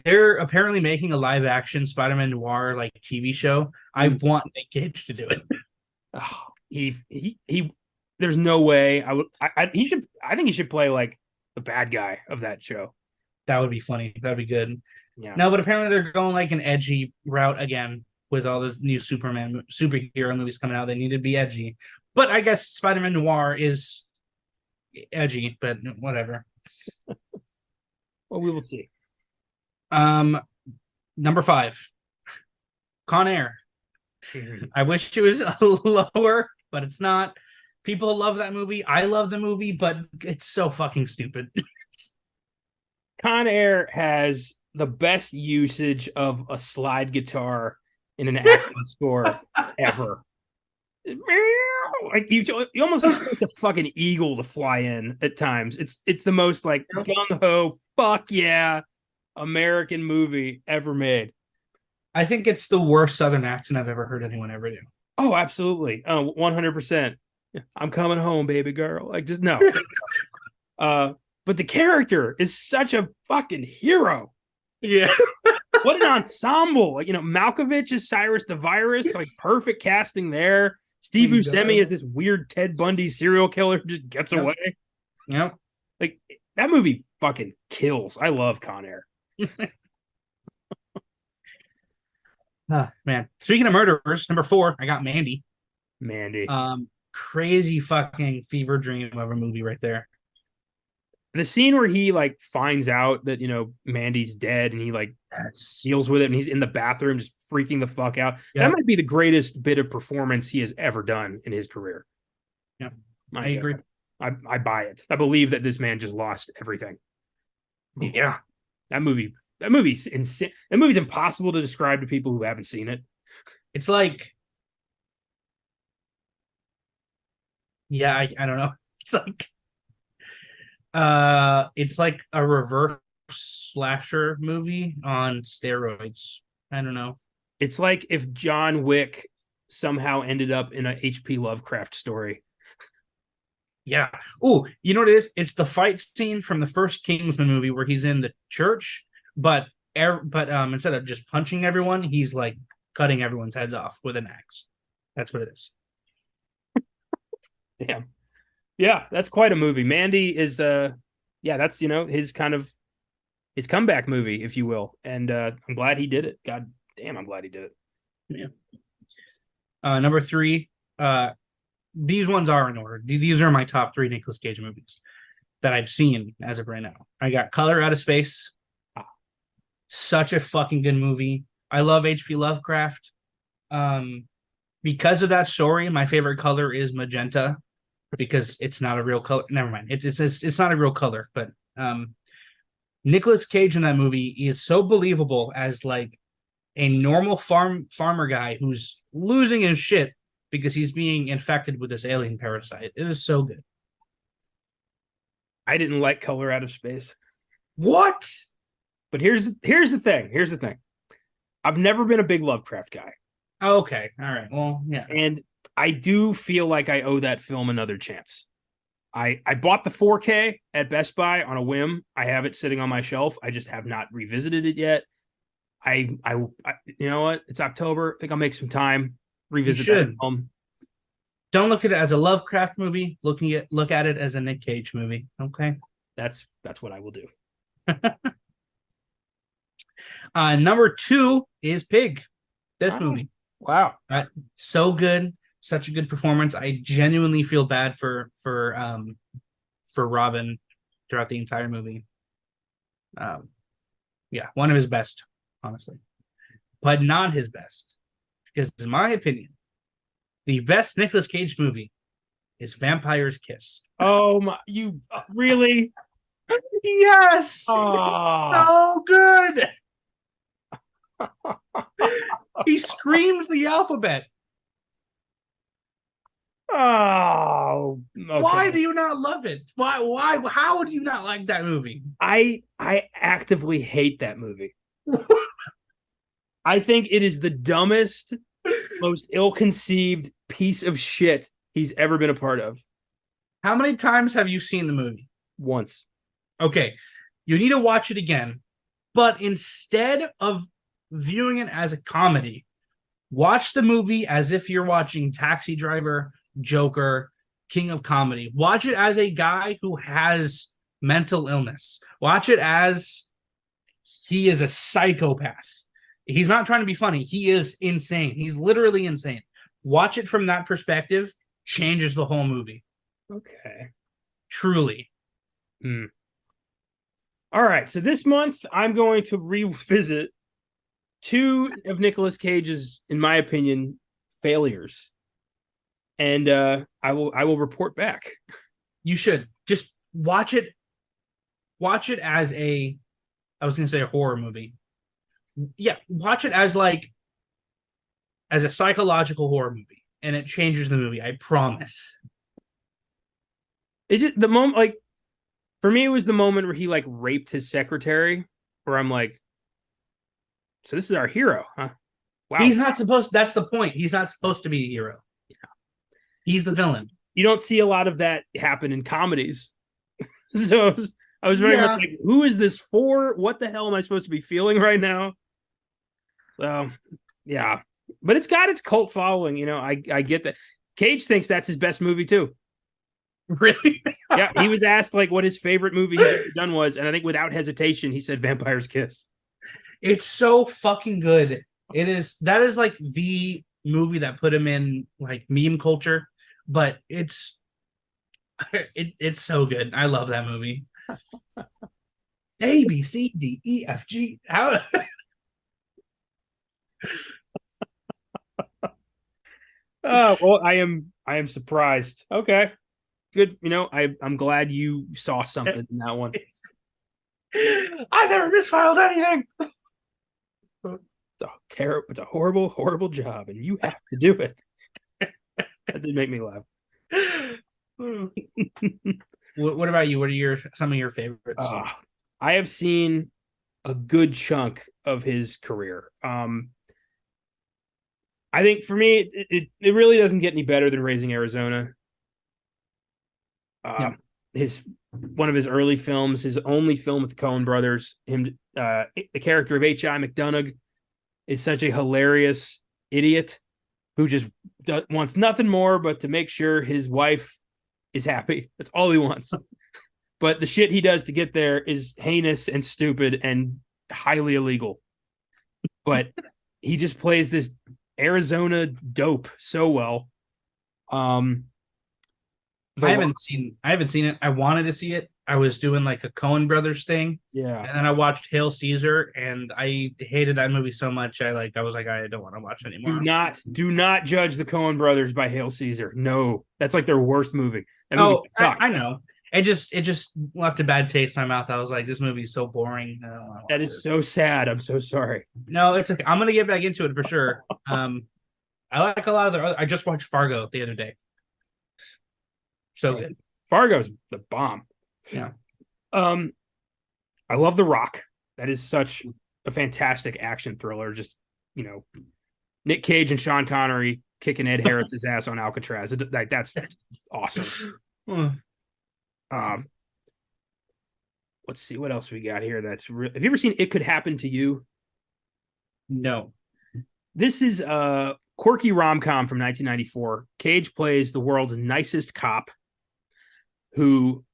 They're apparently making a live action Spider-Man Noir like TV show. I want Nick Cage to do it. Oh, he there's no way he should. I think he should play like the bad guy of that show. That would be funny. That'd be good. Yeah. No, but apparently they're going like an edgy route again with all the new superhero movies coming out. They need to be edgy. But I guess Spider-Man Noir is edgy, but whatever. Well, we will see. Number 5, Con Air. I wish it was lower, but it's not. People love that movie. I love the movie, but it's so fucking stupid. Con Air has the best usage of a slide guitar in an action score ever. Like you almost expect a fucking eagle to fly in at times. It's the most like gung ho, fuck yeah, American movie ever made. I think it's the worst Southern accent I've ever heard anyone ever do. Oh, absolutely. 100%. I'm coming home, baby girl. Like, just no. But the character is such a fucking hero. Yeah. What an ensemble. Like, Malkovich is Cyrus the Virus, like perfect casting there. Steve Buscemi is this weird Ted Bundy serial killer who just gets away. Yep. Like, that movie fucking kills. I love Con Air. Man. Speaking of murderers, number 4, I got Mandy. Mandy. Crazy fucking fever dream of a movie right there. The scene where he like finds out that Mandy's dead and he like deals with it and he's in the bathroom just freaking the fuck out. Yep. That might be the greatest bit of performance he has ever done in his career. Yeah, I agree. I buy it. I believe that this man just lost everything. Yeah, that movie's insane. That movie's impossible to describe to people who haven't seen it. It's like, yeah, I don't know. It's like a reverse slasher movie on steroids. I don't know. It's like if John Wick somehow ended up in a H.P. Lovecraft story. Yeah. Oh, you know what it is? It's the fight scene from the first Kingsman movie where he's in the church, but instead of just punching everyone, he's like cutting everyone's heads off with an axe. That's what it is. Damn. Yeah, that's quite a movie. Mandy is that's his kind of his comeback movie, if you will. And I'm glad he did it. God damn, I'm glad he did it. Yeah. Number 3, these ones are in order. These are my top 3 Nicolas Cage movies that I've seen as of right now. I got Color Out of Space. Such a fucking good movie. I love H.P. Lovecraft. Because of that story, my favorite color is magenta, because it's not a real color. Never mind. It's not a real color, but Nicolas Cage in that movie is so believable as like a normal farmer guy who's losing his shit because he's being infected with this alien parasite. It is so good. I didn't like Color Out of Space. What? But here's the thing. I've never been a big Lovecraft guy. Okay. All right. Well, yeah. And I do feel like I owe that film another chance. I bought the 4K at Best Buy on a whim. I have it sitting on my shelf. I just have not revisited it yet. I you know what? It's October. I think I'll make some time. Revisit that film. Don't look at it as a Lovecraft movie. Look at it as a Nick Cage movie. Okay. That's what I will do. Number 2 is Pig. This movie. Wow. So good. Such a good performance. I genuinely feel bad for Robin throughout the entire movie. Yeah, one of his best, honestly. But not his best. Because in my opinion, the best Nicolas Cage movie is Vampire's Kiss. Oh my, you really? Yes. Oh. It's so good. He screams the alphabet. Oh, okay. Why do you not love it? Why? How do you not like that movie? I actively hate that movie. I think it is the dumbest, most ill-conceived piece of shit he's ever been a part of. How many times have you seen the movie? Once. Okay, you need to watch it again, but instead of viewing it as a comedy, watch the movie as if you're watching Taxi Driver, Joker, King of Comedy. Watch it as a guy who has mental illness. Watch it as he is a psychopath. He's not trying to be funny. He is insane. He's literally insane. Watch it from that perspective, changes the whole movie. Okay. Truly. All right. So this month, I'm going to revisit two of Nicolas Cage's, in my opinion, failures. And I will report back. You should just watch it. Watch it as I was going to say a horror movie. Yeah, watch it as as a psychological horror movie, and it changes the movie. I promise. It's just the moment, for me, it was the moment where he raped his secretary, where I'm like, so this is our hero, huh? Wow. He's not supposed. That's the point. He's not supposed to be a hero. Yeah, he's the villain. You don't see a lot of that happen in comedies. So I was very much like, who is this for? What the hell am I supposed to be feeling right now? So, yeah. But it's got its cult following. I get that. Cage thinks that's his best movie, too. Really? Yeah, he was asked what his favorite movie he's ever done was, and I think without hesitation, he said Vampire's Kiss. It's so fucking good. That is the movie that put him in meme culture, but it's so good. I love that movie. A, B, C, D, E, F, G. How? Oh, well, I am surprised. Okay. Good. I'm glad you saw something in that one. I never misfiled anything. It's terrible. It's a horrible, horrible job, and you have to do it. That did make me laugh. What about you? What are some of your favorites? I have seen a good chunk of his career. I think for me, it really doesn't get any better than Raising Arizona. One of his early films, his only film with the Coen brothers, the character of H.I. McDonough is such a hilarious idiot who just wants nothing more but to make sure his wife is happy. That's all he wants. But the shit he does to get there is heinous and stupid and highly illegal. But he just plays this Arizona dope so well. I haven't seen it. I wanted to see it. I was doing a Coen Brothers thing. Yeah. And then I watched Hail Caesar and I hated that movie so much. I was like, I don't want to watch it anymore. Do not judge the Coen Brothers by Hail Caesar. No, that's their worst movie. I know. It just left a bad taste in my mouth. I was like, this movie is so boring. That is so sad. I'm so sorry. No, it's okay. I'm gonna get back into it for sure. I like a lot of I just watched Fargo the other day. So good. Fargo's the bomb. Yeah. I love The Rock. That is such a fantastic action thriller. Just, Nick Cage and Sean Connery kicking Ed Harris's ass on Alcatraz. That's awesome. Let's see what else we got here. Have you ever seen It Could Happen to You? No. This is a quirky rom-com from 1994. Cage plays the world's nicest cop who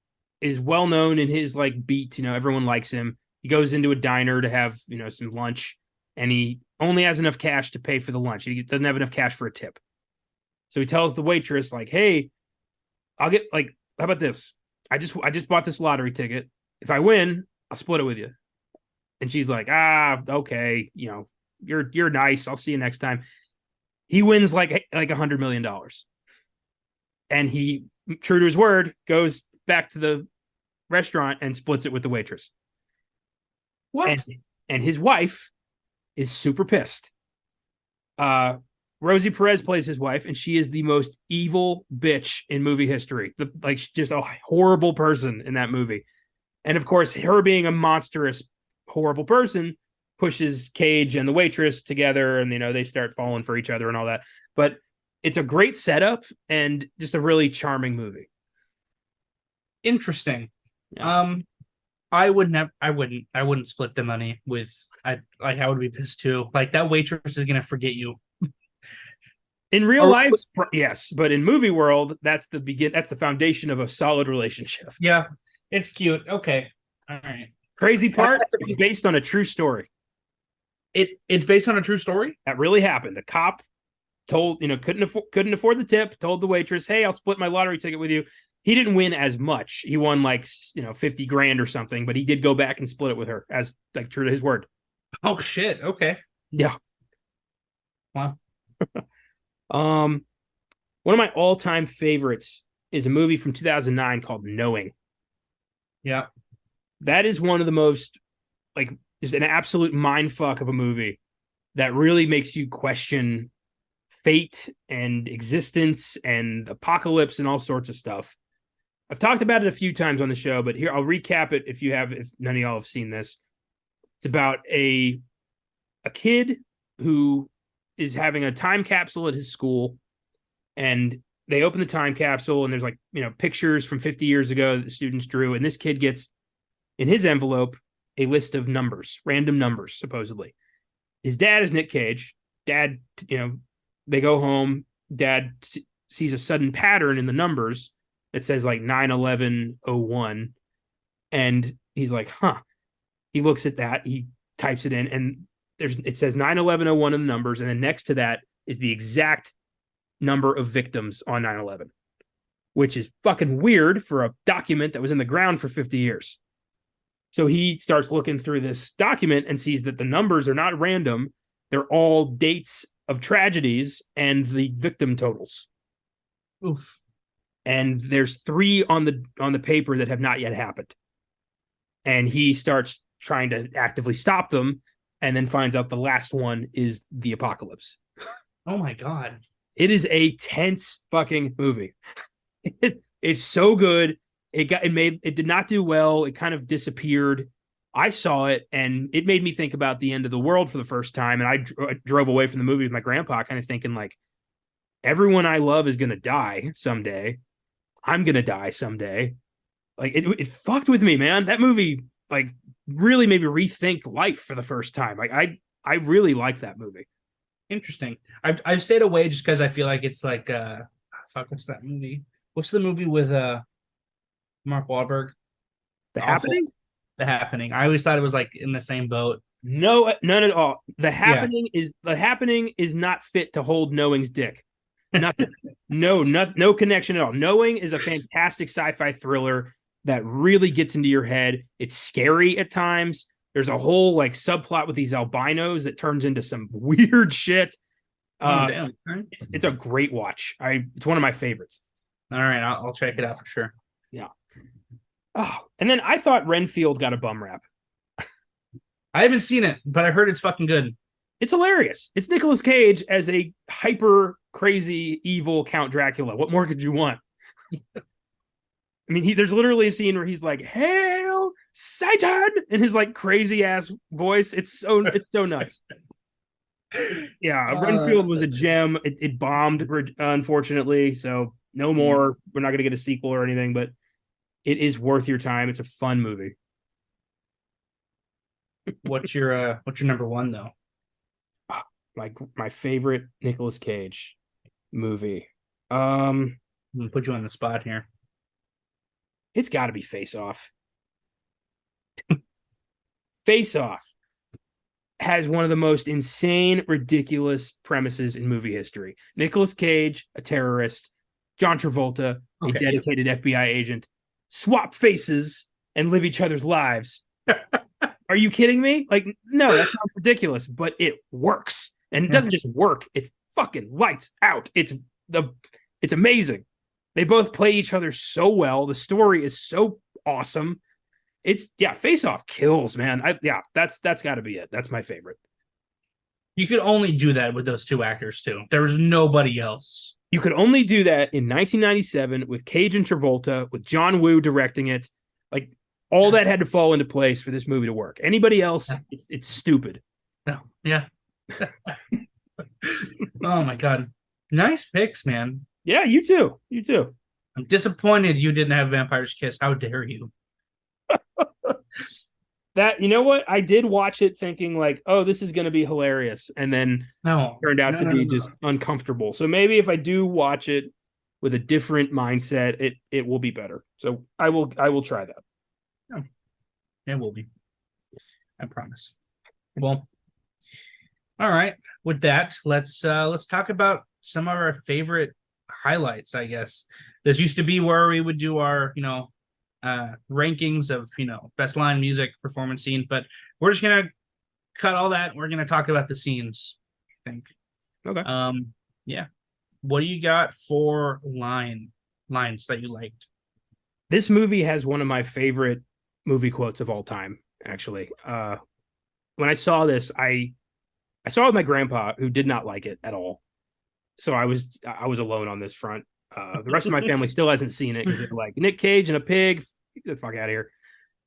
is well known in his beat. Everyone likes him. He goes into a diner to have, some lunch, and he only has enough cash to pay for the lunch. He doesn't have enough cash for a tip. So he tells the waitress, hey, I'll get how about this? I just bought this lottery ticket. If I win, I'll split it with you. And she's like, okay, you're nice. I'll see you next time. He wins $100 million. And he, true to his word, goes back to the restaurant and splits it with the waitress. What? And his wife is super pissed. Rosie Perez plays his wife, and she is the most evil bitch in movie history. Just a horrible person in that movie. And of course, her being a monstrous, horrible person pushes Cage and the waitress together, and they start falling for each other and all that. But It's a great setup and just a really charming movie. Interesting. Yeah. I wouldn't split the money with. I would be pissed too. Like that waitress is gonna forget you. In real Or life, yes, but in movie world, that's the foundation of a solid relationship. yeah, it's cute. Okay, all right. Crazy part, it's based on a true story. It's based on a true story. That really happened. A cop told, couldn't afford the tip, told the waitress, "Hey, I'll split my lottery ticket with you." He didn't win as much. He won like 50 grand or something, but he did go back and split it with her as like true to his word. Oh shit. Okay. Yeah. Wow. One of my all-time favorites is a movie from 2009 called Knowing. Yeah. That is one of the most like just an absolute mind fuck of a movie that really makes you question fate and existence and apocalypse and all sorts of stuff. I've talked about it a few times on the show, but here I'll recap it if none of y'all have seen this. It's about a kid who is having a time capsule at his school, and they open the time capsule and there's like, pictures from 50 years ago that the students drew. And this kid gets in his envelope a list of numbers, random numbers, supposedly. His dad is Nick Cage. Dad, they go home. Dad sees a sudden pattern in the numbers that says like 9/11/01. And he's like, huh. He looks at that. He types it in, and it says 9/11/01 in the numbers. And then next to that is the exact number of victims on 9/11, which is fucking weird for a document that was in the ground for 50 years. So he starts looking through this document and sees that the numbers are not random. They're all dates of tragedies and the victim totals. Oof. And there's 3 on the paper that have not yet happened. And he starts trying to actively stop them, and then finds out the last one is the apocalypse. Oh my god. It is a tense fucking movie. It's so good. It did not do well. It kind of disappeared. I saw it and it made me think about the end of the world for the first time. And I drove away from the movie with my grandpa, kind of thinking like, everyone I love is going to die someday. I'm going to die someday. Like it fucked with me, man. That movie like really made me rethink life for the first time. Like I really like that movie. Interesting. I've stayed away just because I feel like it's like fuck, what's that movie? What's the movie with Mark Wahlberg? The Awful. Happening? The Happening. I always thought it was like in the same boat. No, none at all. The Happening is not fit to hold Knowing's dick. Nothing. No connection at all. Knowing is a fantastic sci-fi thriller that really gets into your head. It's scary at times. There's a whole like subplot with these albinos that turns into some weird shit. Damn. It's a great watch. It's one of my favorites. All right, I'll check it out for sure. Yeah. Oh, and then I thought Renfield got a bum rap. I haven't seen it, but I heard it's fucking good. It's hilarious. It's Nicolas Cage as a hyper crazy evil Count Dracula. What more could you want? I mean, there's literally a scene where he's like, "Hail Satan!" in his like crazy ass voice. It's so nuts. Yeah, Renfield was a gem. It bombed, unfortunately. So no more. We're not going to get a sequel or anything, but it is worth your time. It's a fun movie. What's your number one though? My favorite Nicolas Cage movie. I'm gonna put you on the spot here. It's got to be Face Off. Face Off has one of the most insane, ridiculous premises in movie history. Nicolas Cage, a terrorist, John Travolta, a dedicated FBI agent, swap faces and live each other's lives. Are you kidding me? Like, no, that sounds ridiculous, but it works. And it doesn't just work. It's fucking lights out. It's amazing. They both play each other so well. The story is so awesome. Face Off kills, man. That's got to be it. That's my favorite. You could only do that with those two actors too. There was nobody else. You could only do that in 1997 with Cage and Travolta, with John Woo directing it. Like, all that had to fall into place for this movie to work. Anybody else, it's stupid. No. Yeah. Oh my god. Nice picks, man. Yeah, you too. You too. I'm disappointed you didn't have Vampire's Kiss. How dare you? That, you know what? I did watch it thinking like, oh, this is going to be hilarious, and then No, turned out no, to no, no, be no. just uncomfortable. So maybe if I do watch it with a different mindset, it will be better. So I will try that. No, it will be. I promise. Well, all right. With that, let's talk about some of our favorite highlights, I guess. This used to be where we would do our, rankings of, best line, music, performance scene, but we're just gonna cut all that. We're gonna talk about the scenes, I think. Okay. Yeah. What do you got for lines that you liked? This movie has one of my favorite movie quotes of all time, actually. When I saw this, I saw it with my grandpa, who did not like it at all. So I was alone on this front. The rest of my family still hasn't seen it because they're like, Nick Cage and a pig, get the fuck out of here.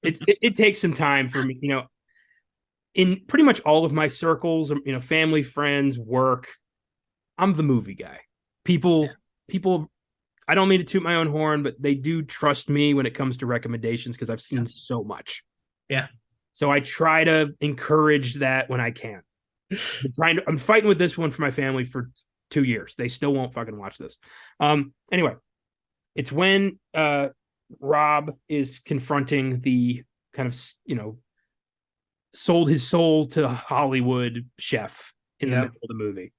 It takes some time for me, in pretty much all of my circles, family, friends, work. I'm the movie guy. People. I don't mean to toot my own horn, but they do trust me when it comes to recommendations because I've seen so much. Yeah. So I try to encourage that when I can. I'm fighting with this one for my family for 2 years. They still won't fucking watch this. Anyway, it's when Rob is confronting the kind of sold his soul to Hollywood chef in the middle of the movie.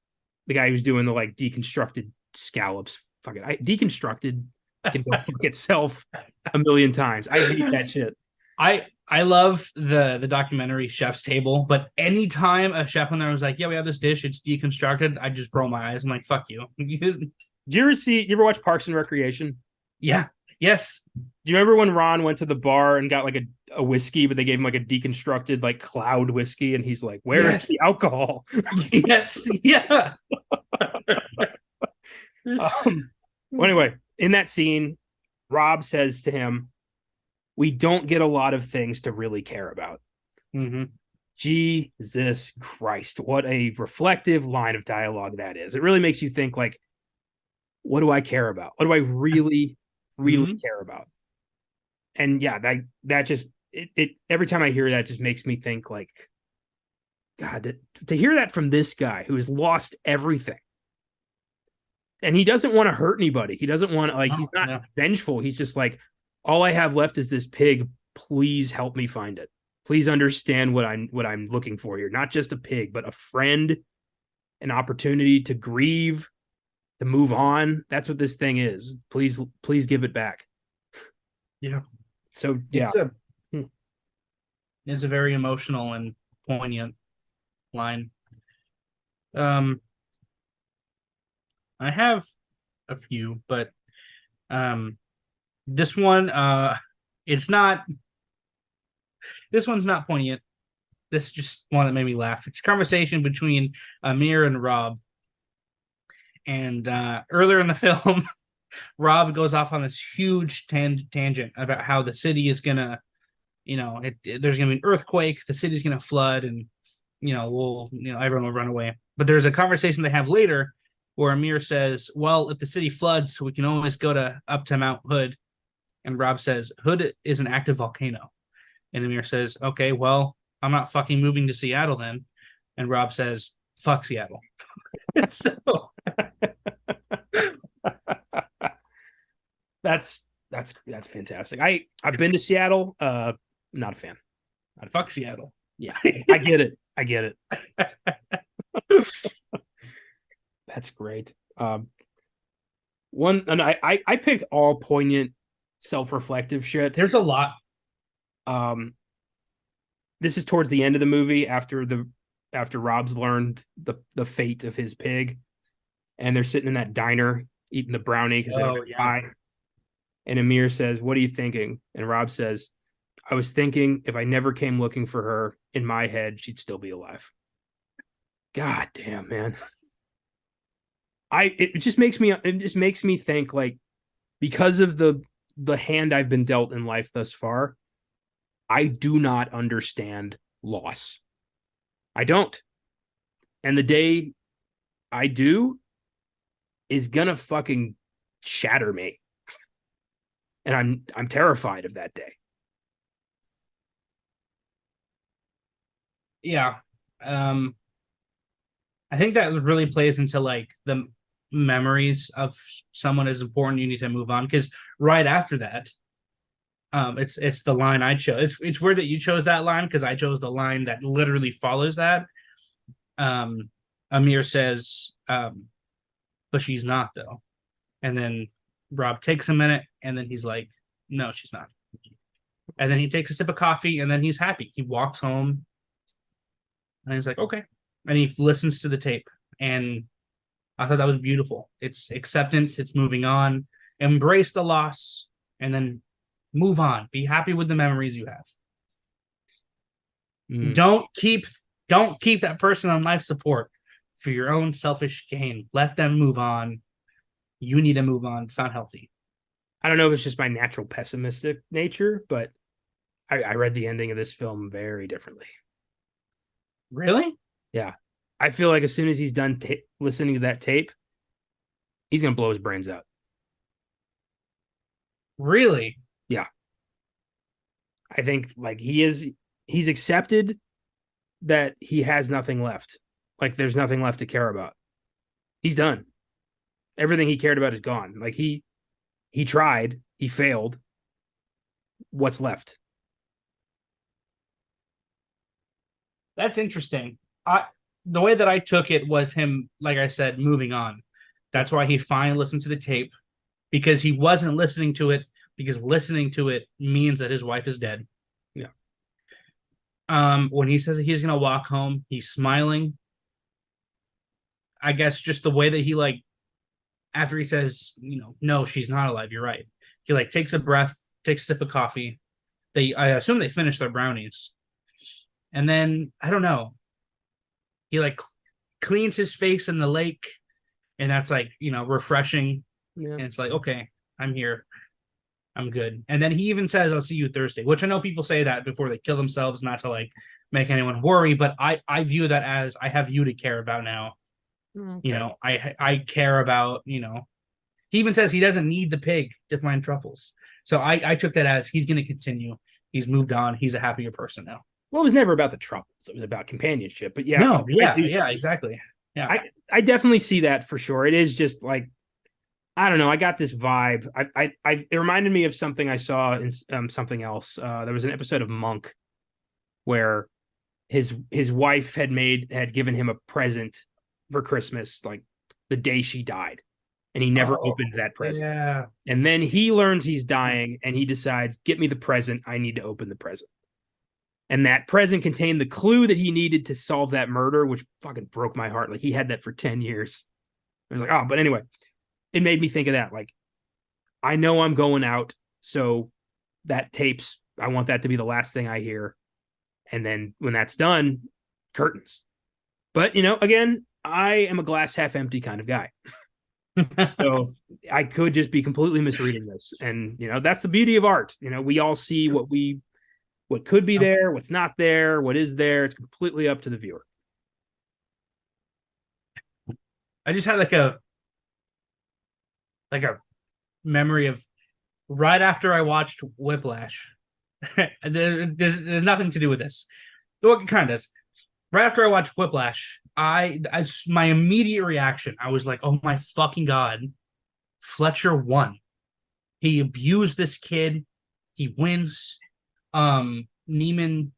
The guy who's doing the like deconstructed scallops. Fuck it. Deconstructed can go fuck itself a million times. I hate that shit. I love the documentary Chef's Table, but anytime a chef on there was like, "Yeah, we have this dish, it's deconstructed," I just roll my eyes. I'm like, "Fuck you." Do you ever watch Parks and Recreation? Yeah. Yes. Do you remember when Ron went to the bar and got like a whiskey, but they gave him like a deconstructed like cloud whiskey, and he's like, "Where is the alcohol?" Yes. Yeah. Well, anyway, in that scene, Rob says to him, "We don't get a lot of things to really care about." Mm-hmm. Jesus Christ, what a reflective line of dialogue that is. It really makes you think like, what do I care about? What do I really, really care about? And yeah, that just it every time I hear that, just makes me think like, God, to hear that from this guy who has lost everything. And he doesn't want to hurt anybody. He doesn't want to, like, he's not vengeful. He's just like, all I have left is this pig. Please help me find it. Please understand what I'm looking for here. Not just a pig, but a friend, an opportunity to grieve, to move on. That's what this thing is. Please give it back. Yeah. So yeah. It's a very emotional and poignant line. I have a few, but this one it's not this one's not poignant. This is just one that made me laugh. It's a conversation between Amir and Rob. And earlier in the film, Rob goes off on this huge tangent about how the city is gonna, there's gonna be an earthquake, the city's gonna flood, and everyone will run away. But there's a conversation they have later where Amir says, "Well, if the city floods, we can always go up to Mount Hood." And Rob says, "Hood is an active volcano." And Amir says, "Okay, well, I'm not fucking moving to Seattle then." And Rob says, "Fuck Seattle." So that's fantastic. I've been to Seattle. Not a fan. Fuck Seattle. Yeah, I get it. That's great. And I picked all poignant, self-reflective shit. There's a lot. This is towards the end of the movie after Rob's learned the fate of his pig, and they're sitting in that diner eating the brownie because they don't pie. And Amir says, "What are you thinking?" And Rob says, "I was thinking if I never came looking for her, in my head, she'd still be alive." God damn, man. It just makes me think like, because of the hand I've been dealt in life thus far, I do not understand loss. I don't. And the day I do, is gonna fucking shatter me. And I'm terrified of that day. Yeah. I think that really plays into like the memories of someone as important. You need to move on because right after that, it's the line I chose. It's weird that you chose that line because I chose the line that literally follows that. Amir says, but she's not though. And then Rob takes a minute and then he's like, no, she's not. And then he takes a sip of coffee and then he's happy. He walks home and he's like, okay. And he listens to the tape. And I thought that was beautiful. It's acceptance, it's moving on, embrace the loss, and then move on. Be happy with the memories you have. Don't keep that person on life support for your own selfish gain. Let them move on. You need to move on. It's not healthy. I don't know if it's just my natural pessimistic nature, but I read the ending of this film very differently. Really? Yeah. I feel like as soon as he's done listening to that tape, he's going to blow his brains out. Really? Yeah. I think like he's accepted that he has nothing left. Like there's nothing left to care about. He's done. Everything he cared about is gone. Like he tried, he failed. What's left? That's interesting. The way that I took it was him, like I said, moving on. That's why he finally listened to the tape, because he wasn't listening to it, because listening to it means that his wife is dead. Yeah. When he says that he's gonna walk home, he's smiling. I guess just the way that he like, after he says, no, she's not alive. You're right. He like takes a breath, takes a sip of coffee. I assume they finish their brownies. And then, I don't know, he like cleans his face in the lake, and that's like, refreshing. Yeah. And it's like, okay, I'm here. I'm good. And then he even says, I'll see you Thursday, which I know people say that before they kill themselves, not to like make anyone worry, but I view that as I have you to care about now. Okay. I care about, he even says he doesn't need the pig to find truffles. So I took that as he's going to continue. He's moved on. He's a happier person now. Well, it was never about the truffles. It was about companionship. But yeah. No, yeah, exactly. Yeah. I definitely see that for sure. It is just like, I don't know. I got this vibe. It reminded me of something I saw in something else. There was an episode of Monk where his wife had given him a present for Christmas, like the day she died, and he never opened that present. Yeah. And then he learns he's dying, and he decides, get me the present. I need to open the present. And that present contained the clue that he needed to solve that murder, which fucking broke my heart. Like he had that for 10 years. I was like, oh, but anyway, it made me think of that. Like, I know I'm going out, so that tapes, I want that to be the last thing I hear. And then when that's done, curtains. But, again, I am a glass half empty kind of guy. So I could just be completely misreading this. And, that's the beauty of art. We all see what could be there, what's not there, what is there. It's completely up to the viewer. I just had like a memory of right after I watched Whiplash. There's nothing to do with this. Well, it kind of does. Right after I watched Whiplash, my immediate reaction, I was like, oh my fucking God, Fletcher won. He abused this kid. He wins. Neiman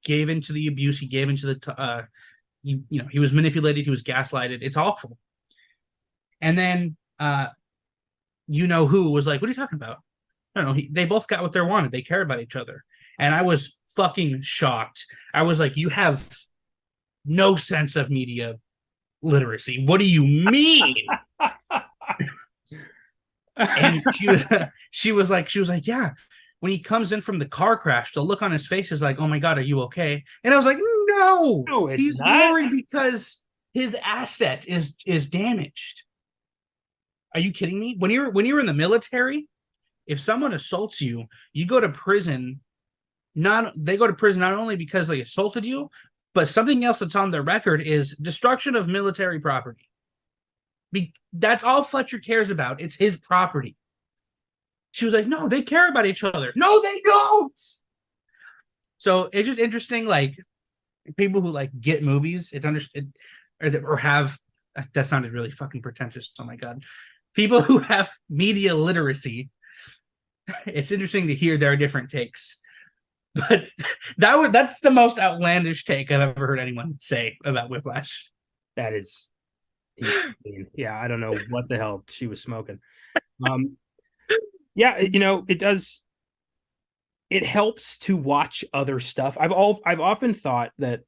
gave into the abuse. He gave into the, he was manipulated. He was gaslighted. It's awful. And then, who was like, what are you talking about? I don't know. They both got what they wanted. They care about each other. And I was fucking shocked. I was like, you have no sense of media literacy. What do you mean? And she was like, yeah. When he comes in from the car crash, the look on his face is like, oh my God, are you okay? And I was like, no, he's not worried because his asset is damaged. Are you kidding me? When you're in the military, if someone assaults you, you go to prison. They go to prison not only because they assaulted you, but something else that's on their record is destruction of military property. That's all Fletcher cares about. It's his property. She was like, no, they care about each other. No, they don't. So it's just interesting, like people who like get movies, it's understood or have that sounded really fucking pretentious. Oh my god. People who have media literacy, it's interesting to hear their different takes. But that's the most outlandish take I've ever heard anyone say about Whiplash. That is insane. Yeah, I don't know what the hell she was smoking. Yeah, it does. It helps to watch other stuff. I've often thought that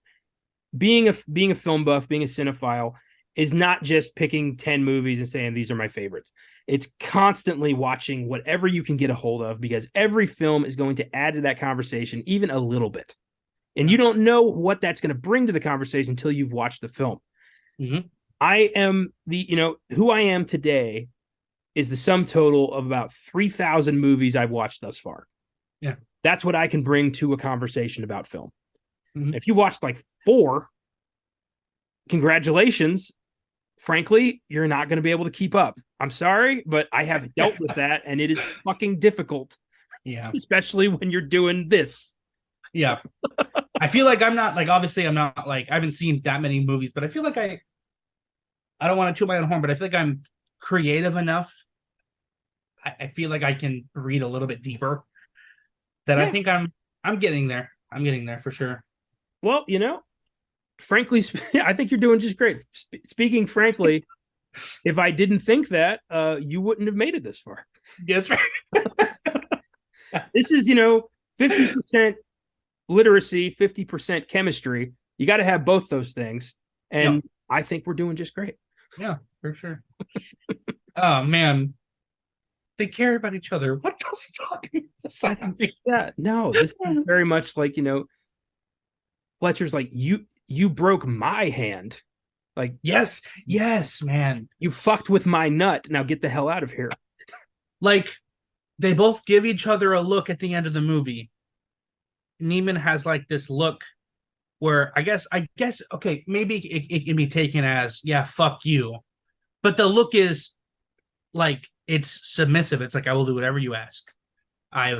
being a film buff, being a cinephile, is not just picking 10 movies and saying these are my favorites. It's constantly watching whatever you can get a hold of, because every film is going to add to that conversation even a little bit. And you don't know what that's going to bring to the conversation until you've watched the film. Mm-hmm. I am who I am today is the sum total of about 3,000 movies I've watched thus far. Yeah. That's what I can bring to a conversation about film. Mm-hmm. If you watched like 4, congratulations. Frankly, you're not going to be able to keep up. I'm sorry, but I have dealt with that, and it is fucking difficult. Yeah. Especially when you're doing this. Yeah. I feel like I'm not, like, obviously I'm not, like, I haven't seen that many movies, but I feel like I don't want to toot my own horn, but I feel like I'm creative enough. I feel like I can read a little bit deeper. That I think I'm getting there. I'm getting there for sure. Well, frankly, I think you're doing just great. Speaking frankly, if I didn't think that, you wouldn't have made it this far. That's right. This is, 50% literacy, 50% chemistry. You got to have both those things. And I think we're doing just great. Yeah, for sure. Oh, man. They care about each other. What the fuck? Yeah, no, this is very much like, Fletcher's like, you broke my hand. Like, yes, man. You fucked with my nut. Now get the hell out of here. Like, they both give each other a look at the end of the movie. Neiman has like this look where I guess, okay, maybe it can be taken as, yeah, fuck you. But the look is like, it's submissive. It's like, I will do whatever you ask. I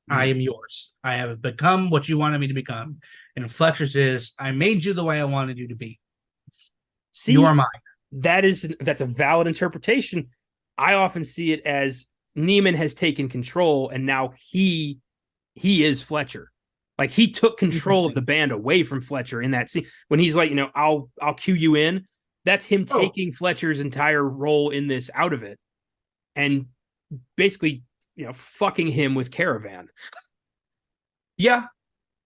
am yours. I have become what you wanted me to become. And Fletcher's is, I made you the way I wanted you to be. See, you are mine. That's a valid interpretation. I often see it as Neiman has taken control, and now he is Fletcher. Like, he took control of the band away from Fletcher in that scene when he's like, I'll cue you in. That's him taking Fletcher's entire role in this out of it, and basically, fucking him with Caravan. Yeah,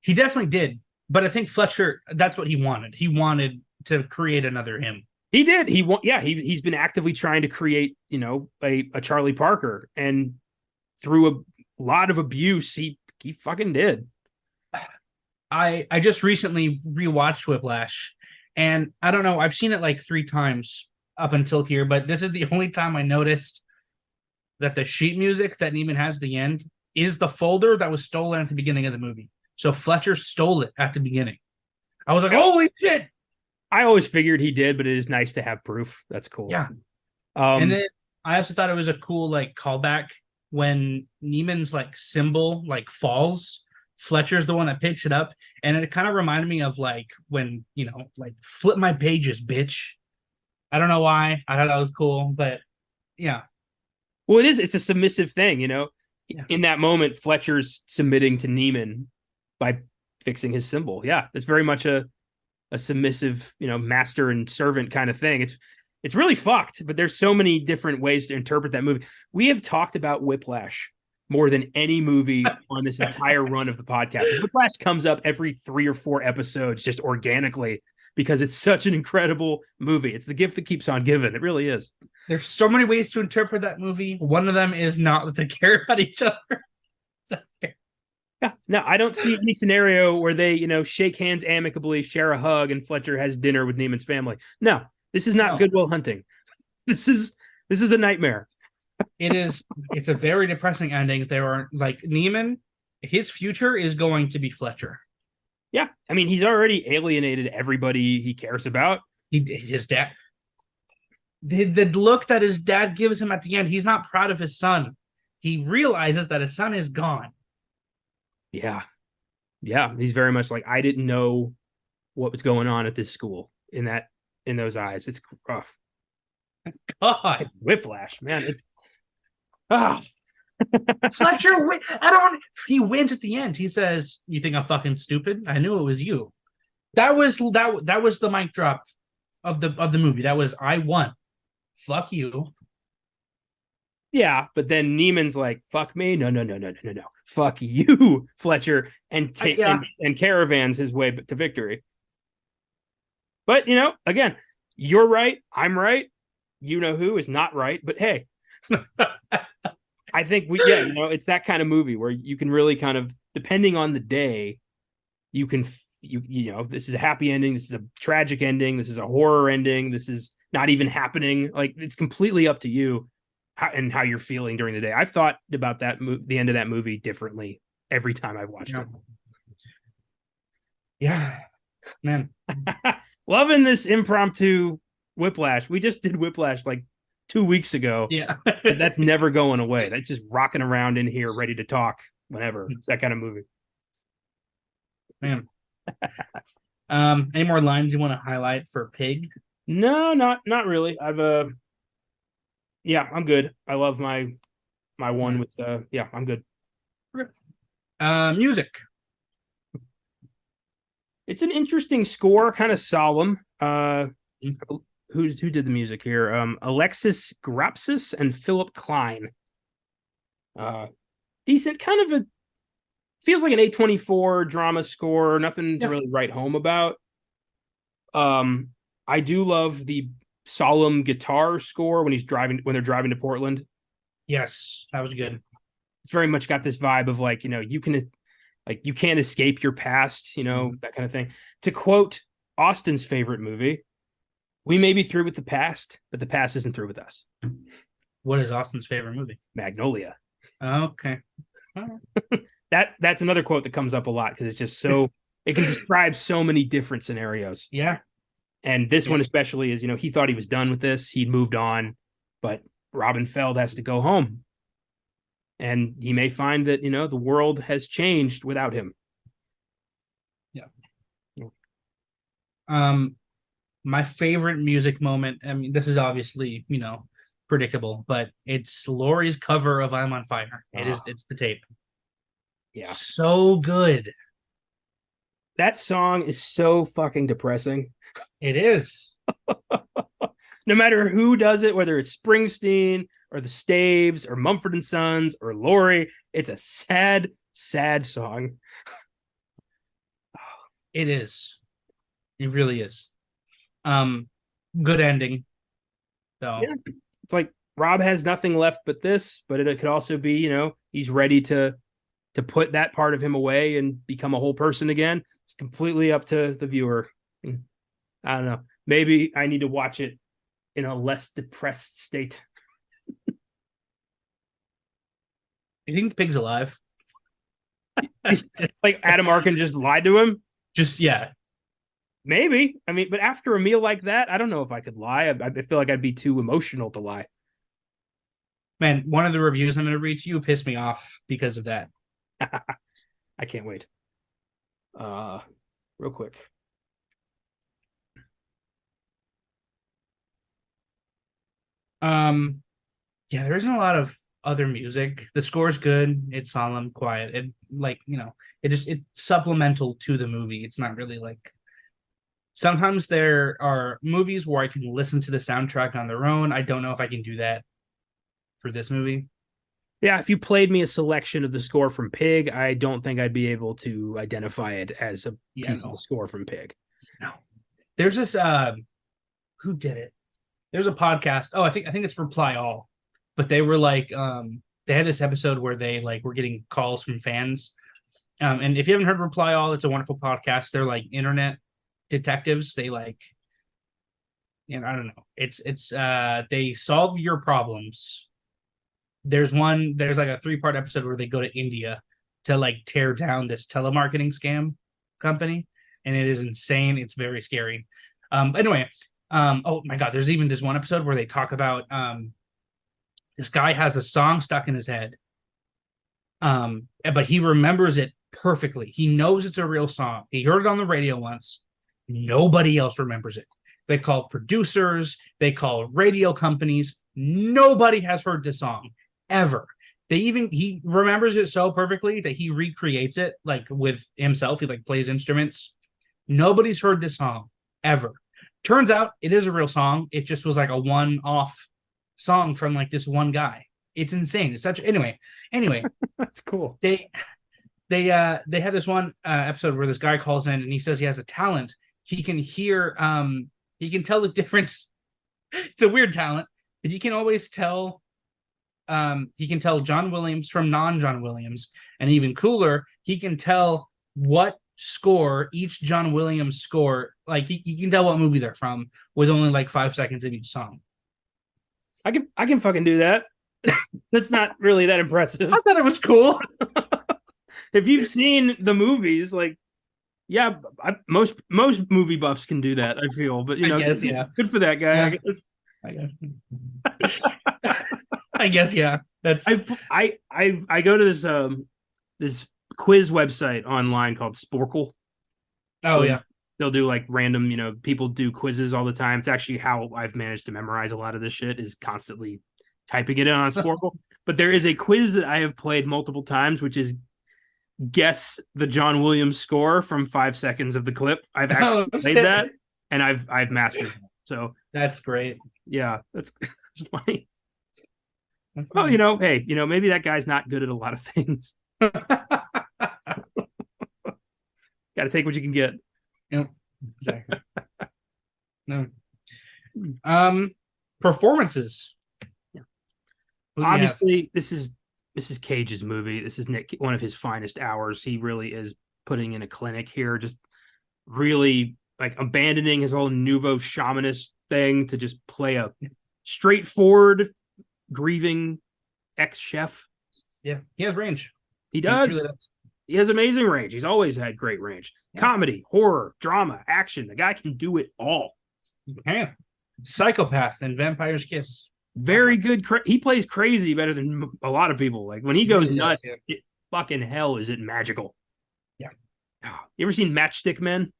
he definitely did. But I think Fletcher, that's what he wanted. He wanted to create another him. He did. He's been actively trying to create, a Charlie Parker, and through a lot of abuse, he fucking did. I just recently rewatched Whiplash, and I don't know, I've seen it like 3 times up until here, but this is the only time I noticed that the sheet music that Neiman has at the end is the folder that was stolen at the beginning of the movie. So Fletcher stole it at the beginning. I was like, holy shit. I always figured he did, but it is nice to have proof. That's cool. Yeah. And then I also thought it was a cool like callback when Neiman's like symbol like falls. Fletcher's the one that picks it up, and it kind of reminded me of like when like flip my pages, bitch. I don't know why. I thought that was cool, but yeah. Well, it's a submissive thing, Yeah. In that moment, Fletcher's submitting to Neiman by fixing his symbol. Yeah, it's very much a submissive, master and servant kind of thing. It's really fucked, but there's so many different ways to interpret that movie. We have talked about Whiplash more than any movie on this entire run of the podcast. Whiplash comes up every 3 or 4 episodes just organically because it's such an incredible movie. It's the gift that keeps on giving. It really is. There's so many ways to interpret that movie. One of them is not that they care about each other. Yeah, no, I don't see any scenario where they, shake hands amicably, share a hug, and Fletcher has dinner with Neiman's family. No, this is not Goodwill Hunting. This is a nightmare. It's a very depressing ending. There are like Neiman, his future is going to be Fletcher. Yeah, I mean, he's already alienated everybody he cares about. His dad. The look that his dad gives him at the end, he's not proud of his son. He realizes that his son is gone. Yeah. Yeah. He's very much like, I didn't know what was going on at this school in those eyes. It's rough. God. Whiplash, man. It's ah. Fletcher, I don't. He wins at the end. He says, "You think I'm fucking stupid? I knew it was you." That was the mic drop of the movie. That was I won. Fuck you. Yeah, but then Neiman's like, "Fuck me, no, fuck you, Fletcher," and and caravans his way to victory. But again, you're right, I'm right. You know who is not right, but hey, I think it's that kind of movie where you can really kind of, depending on the day, you can this is a happy ending, this is a tragic ending, this is a horror ending, this is not even happening. Like, it's completely up to you how you're feeling during the day. I've thought about the end of that movie differently every time I've watched it. Yeah, man. Loving this impromptu Whiplash. We just did Whiplash like 2 weeks ago. Yeah. That's never going away. That's just rocking around in here, ready to talk whenever. It's that kind of movie. Man. Any more lines you want to highlight for Pig? No, not really. I'm good. I love my one with I'm good. Music. It's an interesting score, kind of solemn. Who did the music here? Alexis Grapsis and Philip Klein. Decent, kind of feels like an A24 drama score, nothing to really write home about. I do love the solemn guitar score when they're driving to Portland. Yes, that was good. It's very much got this vibe of like, you can't escape your past, that kind of thing. To quote Austin's favorite movie, we may be through with the past, but the past isn't through with us. What is Austin's favorite movie? Magnolia. Okay. That's another quote that comes up a lot because it's just so it can describe so many different scenarios. Yeah. And this one especially is, he thought he was done with this. He'd moved on, but Robin Feld has to go home. And he may find that, the world has changed without him. Yeah. My favorite music moment, I mean, this is obviously, predictable, but it's Laurie's cover of I'm on Fire. It's the tape. Yeah. So good. That song is so fucking depressing. It is. No matter who does it, whether it's Springsteen or the Staves or Mumford and Sons or Laurie, it's a sad, sad song. It is. It really is. Good ending. So yeah. It's like Rob has nothing left but this, but it could also be, he's ready to put that part of him away and become a whole person again. It's completely up to the viewer. I don't know. Maybe I need to watch it in a less depressed state. You think the pig's alive? Like Adam Arkin just lied to him? Yeah. Maybe. I mean, but after a meal like that, I don't know if I could lie. I feel like I'd be too emotional to lie. Man, one of the reviews I'm going to read to you pissed me off because of that. I can't wait. Real quick. Yeah, there isn't a lot of other music. The score's good. It's solemn, quiet. It's supplemental to the movie. It's not really like. Sometimes there are movies where I can listen to the soundtrack on their own. I don't know if I can do that for this movie. Yeah, if you played me a selection of the score from Pig, I don't think I'd be able to identify it as a piece of the score from Pig. No. There's this who did it? There's a podcast. Oh, I think it's Reply All. But they were like they had this episode where they were getting calls from fans. And if you haven't heard Reply All, it's a wonderful podcast. They're like internet detectives. They I don't know. It's they solve your problems. There's like a 3-part episode where they go to India to tear down this telemarketing scam company, and it is insane. It's very scary. Anyway, Oh my God, there's even this one episode where they talk about this guy has a song stuck in his head. But he remembers it perfectly. He knows it's a real song. He heard it on the radio once. Nobody else remembers it. They call producers, they call radio companies. Nobody has heard this song ever. He remembers it so perfectly that he recreates it like with himself. He like plays instruments. Nobody's heard this song ever. Turns out it is a real song. It just was like a one-off song from like this one guy. It's insane. It's such anyway. That's cool. They have this one episode where this guy calls in and he says he has a talent. He can hear he can tell the difference. It's a weird talent, but he can always tell he can tell John Williams from non-John Williams, and even cooler, he can tell what score each John Williams score, like he can tell what movie they're from with only like 5 seconds of each song. I can fucking do that. That's not really that impressive. I thought it was cool. If you've seen the movies, like, yeah, most movie buffs can do that, I feel. But I guess, yeah, good for that guy. Yeah. I guess, yeah. That's I go to this quiz website online called Sporkle. Oh yeah, they'll do like random, people do quizzes all the time. It's actually how I've managed to memorize a lot of this shit, is constantly typing it in on Sporkle. But there is a quiz that I have played multiple times, which is guess the John Williams score from 5 seconds of the clip. I've actually played that, and I've mastered it. So that's great. Yeah, that's funny. Well, hey, maybe that guy's not good at a lot of things. Got to take what you can get. Yep, exactly. No. Performances. Yeah. Obviously, this is Cage's movie. This is one of his finest hours. He really is putting in a clinic here, just really like abandoning his whole nouveau shamanist thing to just play a straightforward, grieving ex-chef. Yeah, he has range. He does. He really does. He has amazing range. He's always had great range. Yeah. Comedy, horror, drama, action. The guy can do it all. Yeah. Psychopath and Vampire's Kiss. Very good. He plays crazy better than a lot of people. Like when he goes nuts, fucking hell, is it magical? Yeah. You ever seen Matchstick Men?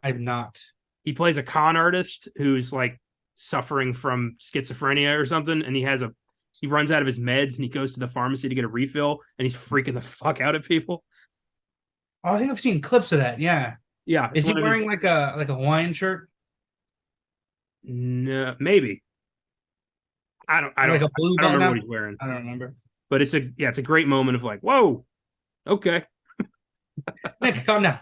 I've not. He plays a con artist who's like suffering from schizophrenia or something, and he runs out of his meds and he goes to the pharmacy to get a refill, and he's freaking the fuck out at people. Oh, I think I've seen clips of that. Yeah. Yeah. Is he wearing like a Hawaiian shirt? No, maybe. I don't remember what he's wearing. I don't remember. But it's a great moment of like, whoa, okay. Nick, calm down.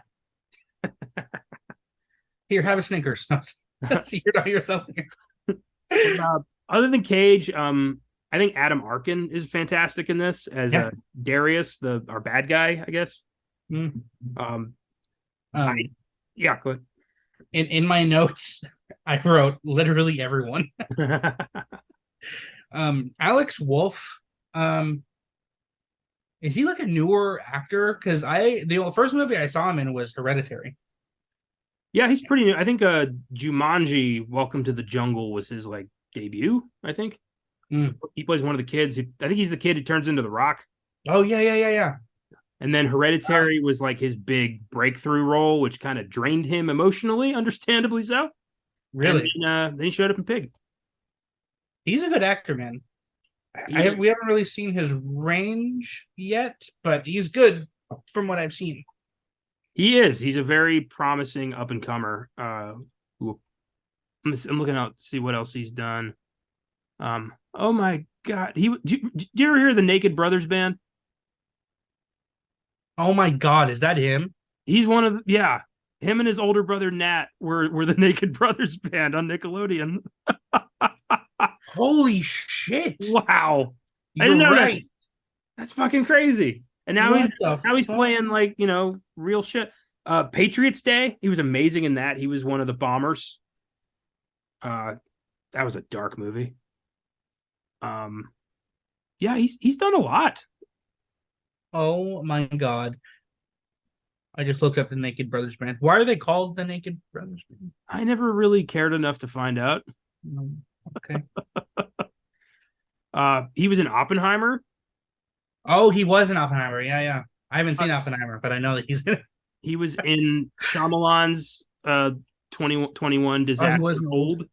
Here, have a Snickers. You're not yourself. Other than Cage, I think Adam Arkin is fantastic in this as Darius, our bad guy, I guess. Mm. Go ahead. In my notes, I wrote literally everyone. Alex Wolff, is he like a newer actor? Because the first movie I saw him in was Hereditary. Yeah, he's pretty new. I think Jumanji: Welcome to the Jungle was his like debut. I think he plays one of the kids. I think he's the kid who turns into the Rock. Oh yeah. And then Hereditary was like his big breakthrough role, which kind of drained him emotionally, understandably so. Really? And then he showed up in Pig. He's a good actor, man. We haven't really seen his range yet, but he's good from what I've seen. He is. He's a very promising up and comer. I'm looking out to see what else he's done. Oh my God! Do you ever hear the Naked Brothers band? Oh my God, is that him? He's one of him and his older brother Nat were the Naked Brothers band on Nickelodeon. Holy shit! Wow, I didn't know that. That's fucking crazy. And now he's playing like real shit. Patriots Day, he was amazing in that. He was one of the bombers. That was a dark movie. Yeah, he's done a lot. Oh my God. I just looked up the Naked Brothers band. Why are they called the Naked Brothers band? I never really cared enough to find out. Okay. He was in Oppenheimer. Oh, he was in Oppenheimer. Yeah, yeah. I haven't seen Oppenheimer, but I know that he's in it. He was in Shyamalan's 2021 Oh, he Disaster was Old.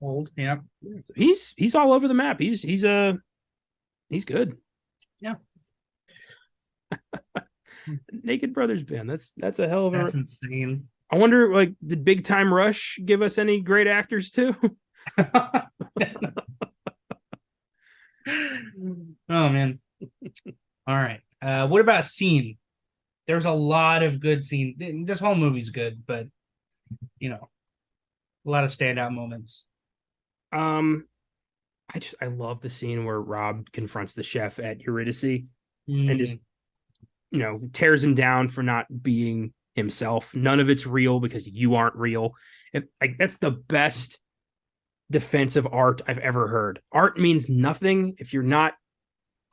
Old, yeah. He's all over the map. He's good. Yeah. Naked Brothers band. That's a hell of a. That's insane. I wonder, like, did Big Time Rush give us any great actors too? Oh man. All right. What about scene? There's a lot of good scene. This whole movie's good, but you know, a lot of standout moments. I love the scene where Rob confronts the chef at Eurydice and just tears him down for not being himself. None of it's real because you aren't real. And like that's the best defense of art I've ever heard. Art means nothing if you're not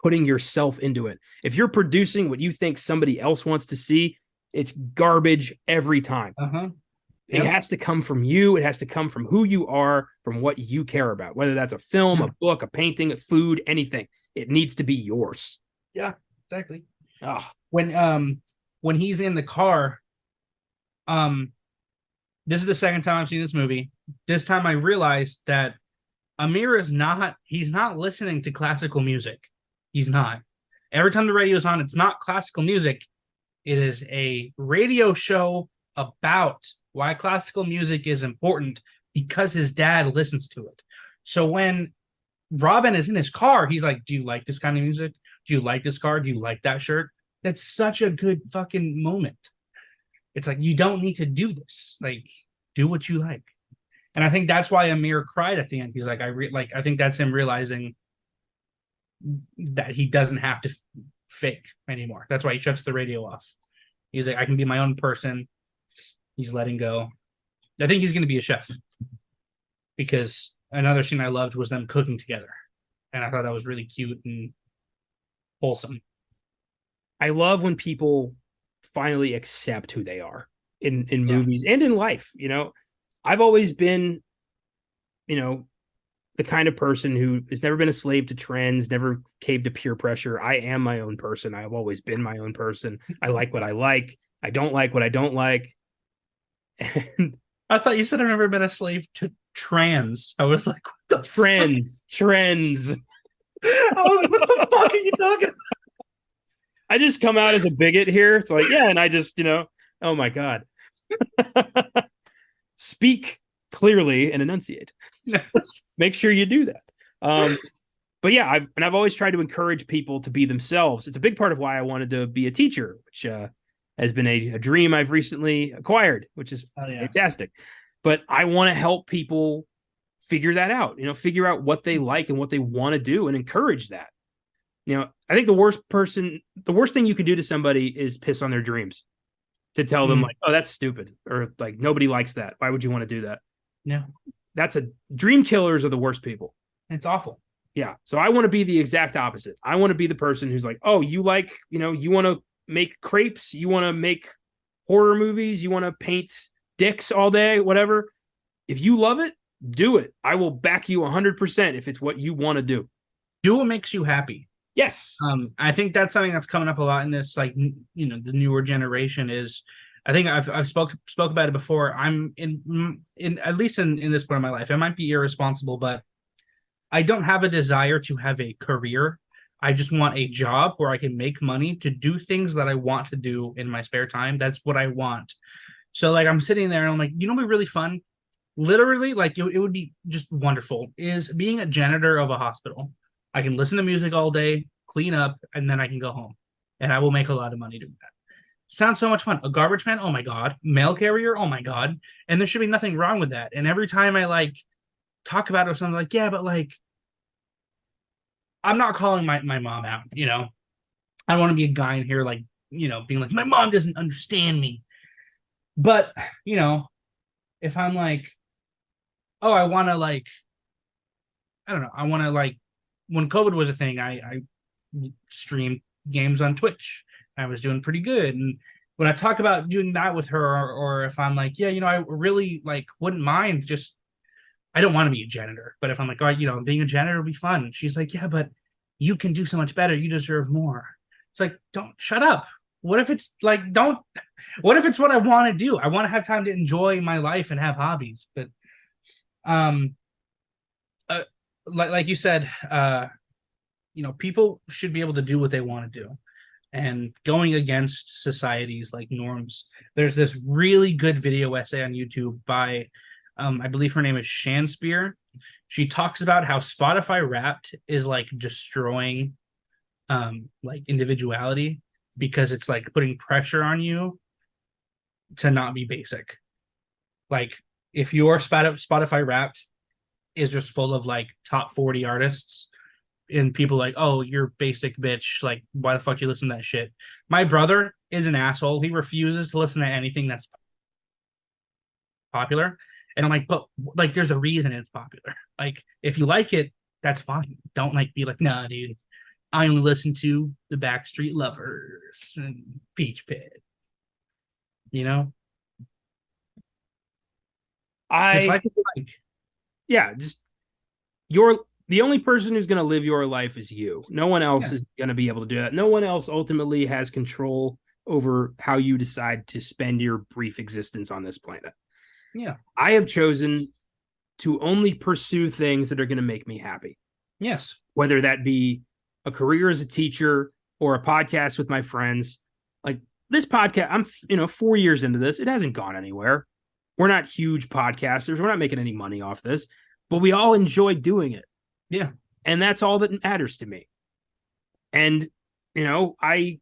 putting yourself into it. If you're producing what you think somebody else wants to see, it's garbage every time. Uh-huh. It has to come from you. It has to come from who you are, from what you care about, whether that's a film, a book, a painting, a food, anything. It needs to be yours. Yeah, exactly. Oh. When he's in the car, this is the second time I've seen this movie. This time I realized that Amir he's not listening to classical music. He's not. Every time the radio is on, it's not classical music. It is a radio show about why classical music is important because his dad listens to it. So when Robin is in his car, he's like, do you like this kind of music? Do you like this car? Do you like that shirt? That's such a good fucking moment. It's like, you don't need to do this. Like, do what you like. And I think that's why Amir cried at the end. He's like, I think that's him realizing that he doesn't have to fake anymore. That's why he shuts the radio off. He's like, I can be my own person. He's letting go. I think he's going to be a chef because another scene I loved was them cooking together. And I thought that was really cute and wholesome. I love when people finally accept who they are in movies and in life. I've always been, the kind of person who has never been a slave to trends, never caved to peer pressure. I am my own person. I've always been my own person. I like what I like. I don't like what I don't like. And I thought you said I've never been a slave to trans. I was like, what the trends? I was like, what the fuck are you talking about? I just come out as a bigot here. It's like, yeah, and I just, oh my God. Speak clearly and enunciate. Make sure you do that. But yeah, I've always tried to encourage people to be themselves. It's a big part of why I wanted to be a teacher, which has been a dream I've recently acquired, which is fantastic. But I want to help people figure that out, figure out what they like and what they want to do and encourage that. I think the worst thing you could do to somebody is piss on their dreams, to tell them like, oh, that's stupid, or like, nobody likes that. Why would you want to do that? Yeah. That's dream killers are the worst people. It's awful. Yeah. So I want to be the exact opposite. I want to be the person who's like, oh, you like, you want to make crepes, you want to make horror movies, you want to paint dicks all day, whatever. If you love it, do it. I will back you 100% if it's what you want to do. Do what makes you happy. Yes. I think that's something that's coming up a lot in this, like, the newer generation is, I think I've spoke about it before. I'm in at least in this part of my life, I might be irresponsible, but I don't have a desire to have a career. I just want a job where I can make money to do things that I want to do in my spare time. That's what I want. So like, I'm sitting there and I'm like, it'd be really fun. Literally, like it would be just wonderful is being a janitor of a hospital. I can listen to music all day, clean up, and then I can go home. And I will make a lot of money doing that. Sounds so much fun. A garbage man? Oh my God. Mail carrier? Oh my God. And there should be nothing wrong with that. And every time I like talk about it or something, like, yeah, but like, I'm not calling my mom out, I don't want to be a guy in here like, being like, my mom doesn't understand me. But, if I'm like, oh, I want to like, I don't know, I want to like, when COVID was a thing, I streamed games on Twitch. I was doing pretty good. And when I talk about doing that with her, or if I'm like, yeah, I really like wouldn't mind just, I don't want to be a janitor, but if I'm like, oh, being a janitor would be fun. She's like, yeah, but you can do so much better. You deserve more. It's like, don't shut up. What if it's like, don't, what if it's what I want to do? I want to have time to enjoy my life and have hobbies. But, um, like you said, people should be able to do what they want to do. And going against society's like norms. There's this really good video essay on YouTube by, I believe her name is Shanspeare. She talks about how Spotify Wrapped is like destroying, like individuality, because it's like putting pressure on you to not be basic. Like if your Spotify Wrapped is just full of like top 40 artists, and people like, oh, you're basic bitch. Like, why the fuck you listen to that shit? My brother is an asshole. He refuses to listen to anything that's popular. And I'm like, but like, there's a reason it's popular. Like, if you like it, that's fine. Don't like be like, nah, dude. I only listen to the Backstreet Lovers and Peach Pit. Just like yeah, just the only person who's going to live your life is you. No one else is going to be able to do that. No one else ultimately has control over how you decide to spend your brief existence on this planet. Yeah. I have chosen to only pursue things that are going to make me happy. Yes. Whether that be a career as a teacher or a podcast with my friends. Like this podcast, I'm 4 years into this. It hasn't gone anywhere. We're not huge podcasters. We're not making any money off this, but we all enjoy doing it. Yeah. And that's all that matters to me. And, I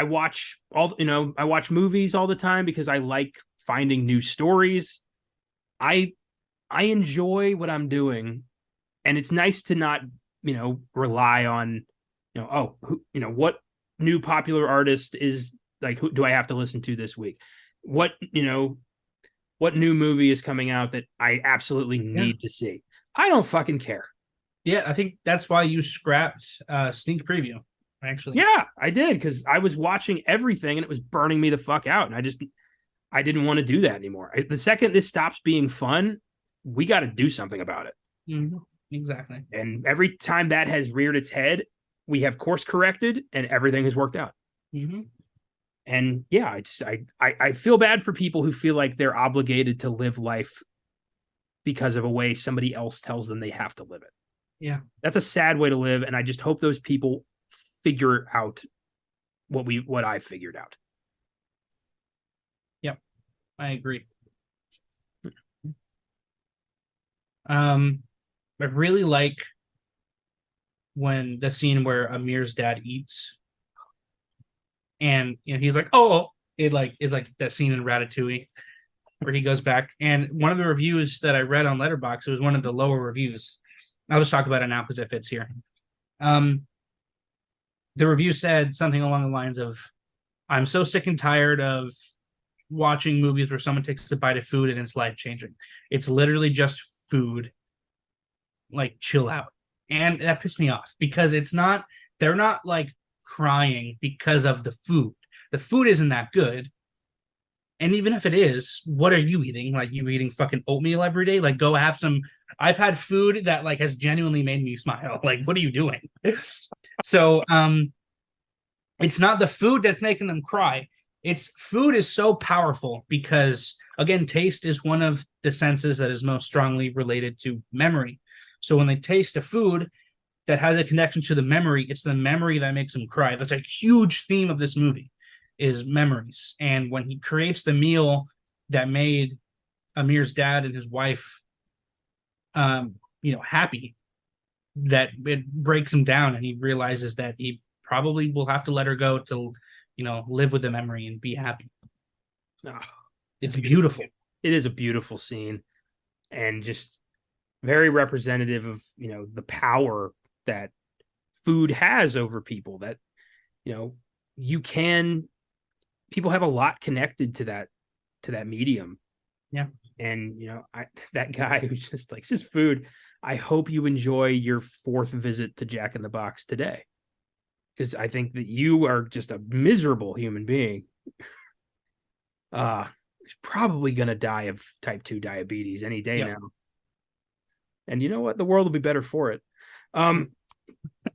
watch I watch movies all the time because I like finding new stories. I enjoy what I'm doing. And it's nice to not, rely on, what new popular artist is like, who do I have to listen to this week? What new movie is coming out that I absolutely need to see? I don't fucking care. Yeah, I think that's why you scrapped sneak preview, actually. Yeah, I did, because I was watching everything and it was burning me the fuck out. And I didn't want to do that anymore. The second this stops being fun, we got to do something about it. Mm-hmm. Exactly. And every time that has reared its head, we have course corrected and everything has worked out. Mm-hmm. And yeah, I feel bad for people who feel like they're obligated to live life because of a way somebody else tells them they have to live it. Yeah. That's a sad way to live. And I just hope those people figure out what I figured out. Yep. I agree. I really like when the scene where Amir's dad eats, and he's like, oh, it like is like that scene in Ratatouille where he goes back. And one of the reviews that I read on Letterboxd, it was one of the lower reviews. I'll just talk about it now because it fits here. The review said something along the lines of, I'm so sick and tired of watching movies where someone takes a bite of food and it's life-changing. It's literally just food. Like, chill out. And that pissed me off because they're not like crying because of the food. The food isn't that good. And even if it is, what are you eating? Like, you eating fucking oatmeal every day? Like, go have some. I've had food that like has genuinely made me smile. Like, what are you doing? So, it's not the food that's making them cry. It's food is so powerful because, again, taste is one of the senses that is most strongly related to memory. So when they taste a food that has a connection to the memory, it's the memory that makes them cry. That's a huge theme of this movie, is memories. And when he creates the meal that made Amir's dad and his wife, happy, that it breaks him down, and he realizes that he probably will have to let her go to, live with the memory and be happy. Oh, it's beautiful. It is a beautiful scene, and just very representative of, the power that food has over people. That, people have a lot connected to that medium. Yeah. And, that guy who's just like, it's just food. I hope you enjoy your fourth visit to Jack in the Box today, because I think that you are just a miserable human being He's probably gonna die of type 2 diabetes any day now. And you know what? The world will be better for it.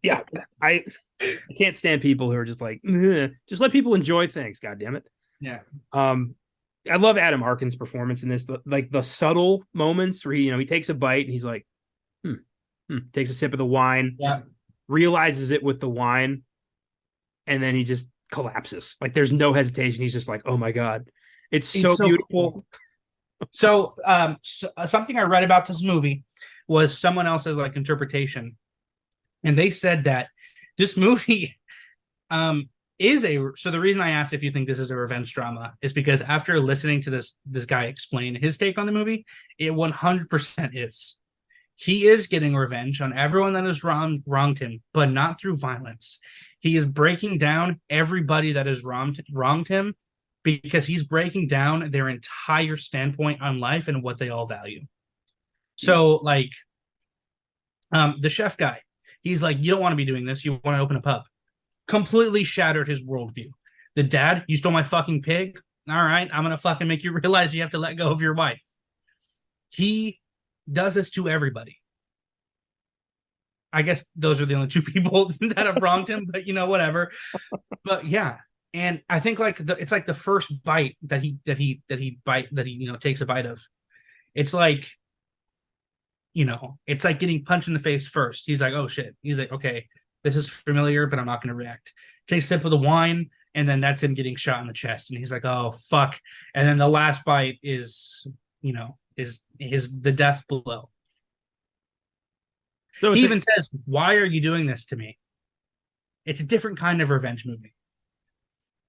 Yeah, I can't stand people who are just like, just let people enjoy things. God damn it. Yeah. I love Adam Arkin's performance in this. Like the subtle moments where he takes a bite and he's like, takes a sip of the wine, realizes it with the wine, and then he just collapses. Like there's no hesitation. He's just like, oh my God. It's so beautiful. Cool. So, something I read about this movie was someone else's like interpretation, and they said that this movie is so the reason I asked if you think this is a revenge drama is because after listening to this guy explain his take on the movie, it 100% is. He is getting revenge on everyone that has wronged him, but not through violence. He is breaking down everybody that has wronged him because he's breaking down their entire standpoint on life and what they all value. So, like, the chef guy, he's like, you don't want to be doing this. You want to open a pub. Completely shattered his worldview. The dad, you stole my fucking pig. All right, I'm going to fucking make you realize you have to let go of your wife. He does this to everybody. I guess those are the only two people that have wronged him, but whatever. But yeah. And I think like it's like the first bite that he takes a bite of. It's like, it's like getting punched in the face first. He's like, oh shit. He's like, okay, this is familiar, but I'm not going to react. Takes a sip of the wine, and then that's him getting shot in the chest. And he's like, oh fuck. And then the last bite is the death blow. So he even says, why are you doing this to me? It's a different kind of revenge movie.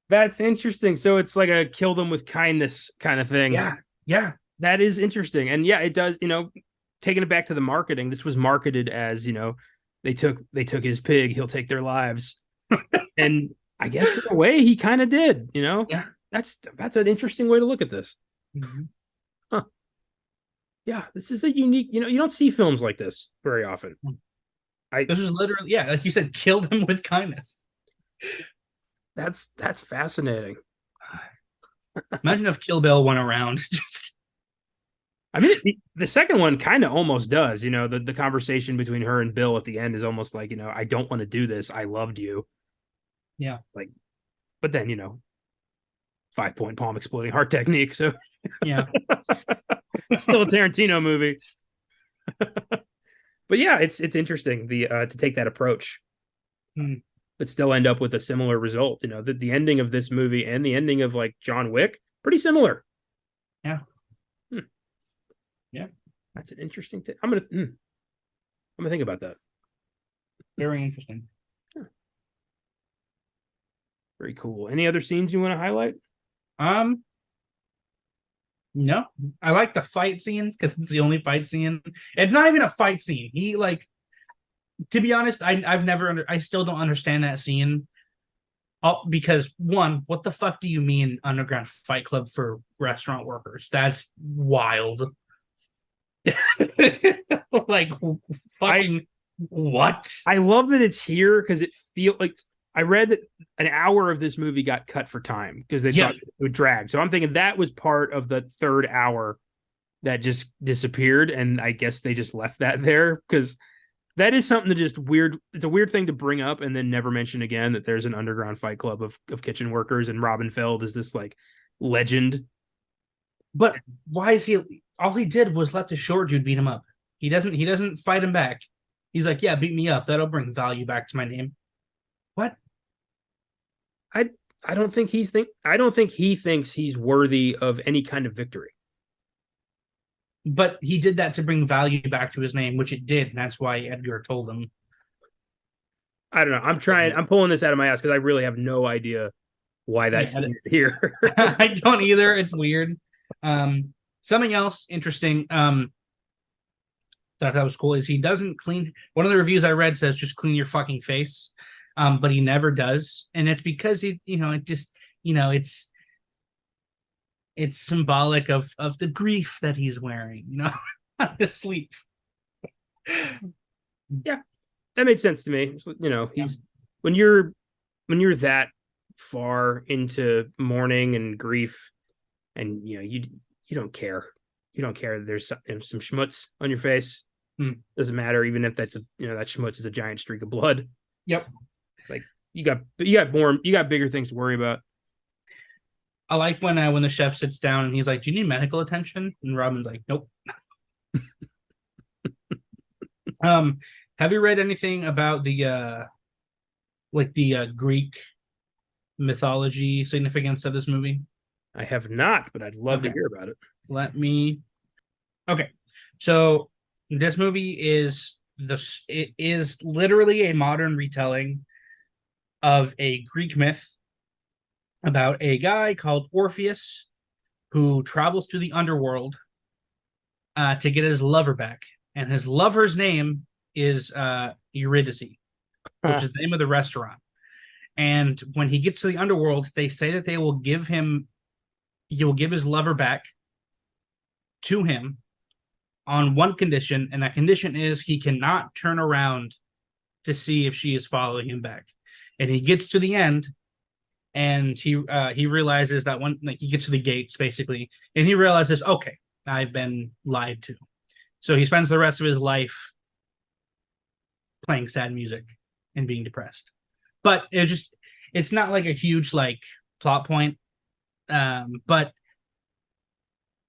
That's interesting. So it's like a kill them with kindness kind of thing. Yeah. That is interesting. And yeah, it does, taking it back to the marketing, this was marketed as, they took his pig, he'll take their lives. And I guess in a way he kind of did, Yeah. That's an interesting way to look at this. Mm-hmm. Huh. Yeah, this is a unique, you don't see films like this very often. This is literally, like you said, kill them with kindness. That's fascinating. Imagine if Kill Bill went around. I mean, the second one kind of almost does. The conversation between her and Bill at the end is almost like, I don't want to do this. I loved you. Yeah. Like, but then, 5-point palm exploding heart technique. So yeah, it's still a Tarantino movie. But yeah, it's interesting to take that approach. But still end up with a similar result. The ending of this movie and the ending of like John Wick, pretty similar. Yeah. Yeah. That's an interesting thing. I'm gonna think about that. Very interesting. Yeah. Very cool. Any other scenes you want to highlight? No. I like the fight scene because it's the only fight scene. It's not even a fight scene. He like, to be honest, I still don't understand that scene. Because one, what the fuck do you mean underground fight club for restaurant workers? That's wild. Like fucking what? I love that it's here because it feels like I read that an hour of this movie got cut for time because they thought it would drag. So I'm thinking that was part of the third hour that just disappeared, and I guess they just left that there because that is something that just weird. It's a weird thing to bring up and then never mention again that there's an underground fight club of kitchen workers, and Robin Feld is this like legend. But why is he? All he did was let the short dude beat him up. He doesn't fight him back. He's like, yeah, beat me up. That'll bring value back to my name. What? I don't think he thinks he's worthy of any kind of victory. But he did that to bring value back to his name, which it did, and that's why Edgar told him. I don't know. I'm pulling this out of my ass because I really have no idea why that scene is here. I don't either. It's weird. Something else interesting that was cool is he doesn't clean. One of the reviews I read says just clean your fucking face, but he never does, and it's because it's symbolic of the grief that he's wearing, on his sleeve. Yeah, that made sense to me. He's when you're that far into mourning and grief, and you don't care. You don't care that there's some schmutz on your face. Doesn't matter, even if that's that schmutz is a giant streak of blood. Yep. Like you got bigger things to worry about. I like when the chef sits down and he's like, "Do you need medical attention?" And Robin's like, "Nope." Have you read anything about the Greek mythology significance of this movie? I have not, but I'd love to hear about it. Okay. So this movie is literally a modern retelling of a Greek myth about a guy called Orpheus who travels to the underworld to get his lover back. And his lover's name is Eurydice, which is the name of the restaurant. And when he gets to the underworld, they say that he will give his lover back to him on one condition, and that condition is he cannot turn around to see if she is following him back. And he gets to the end, and he realizes that he gets to the gates basically, and he realizes, okay, I've been lied to. So he spends the rest of his life playing sad music and being depressed. But it's not like a huge plot point. But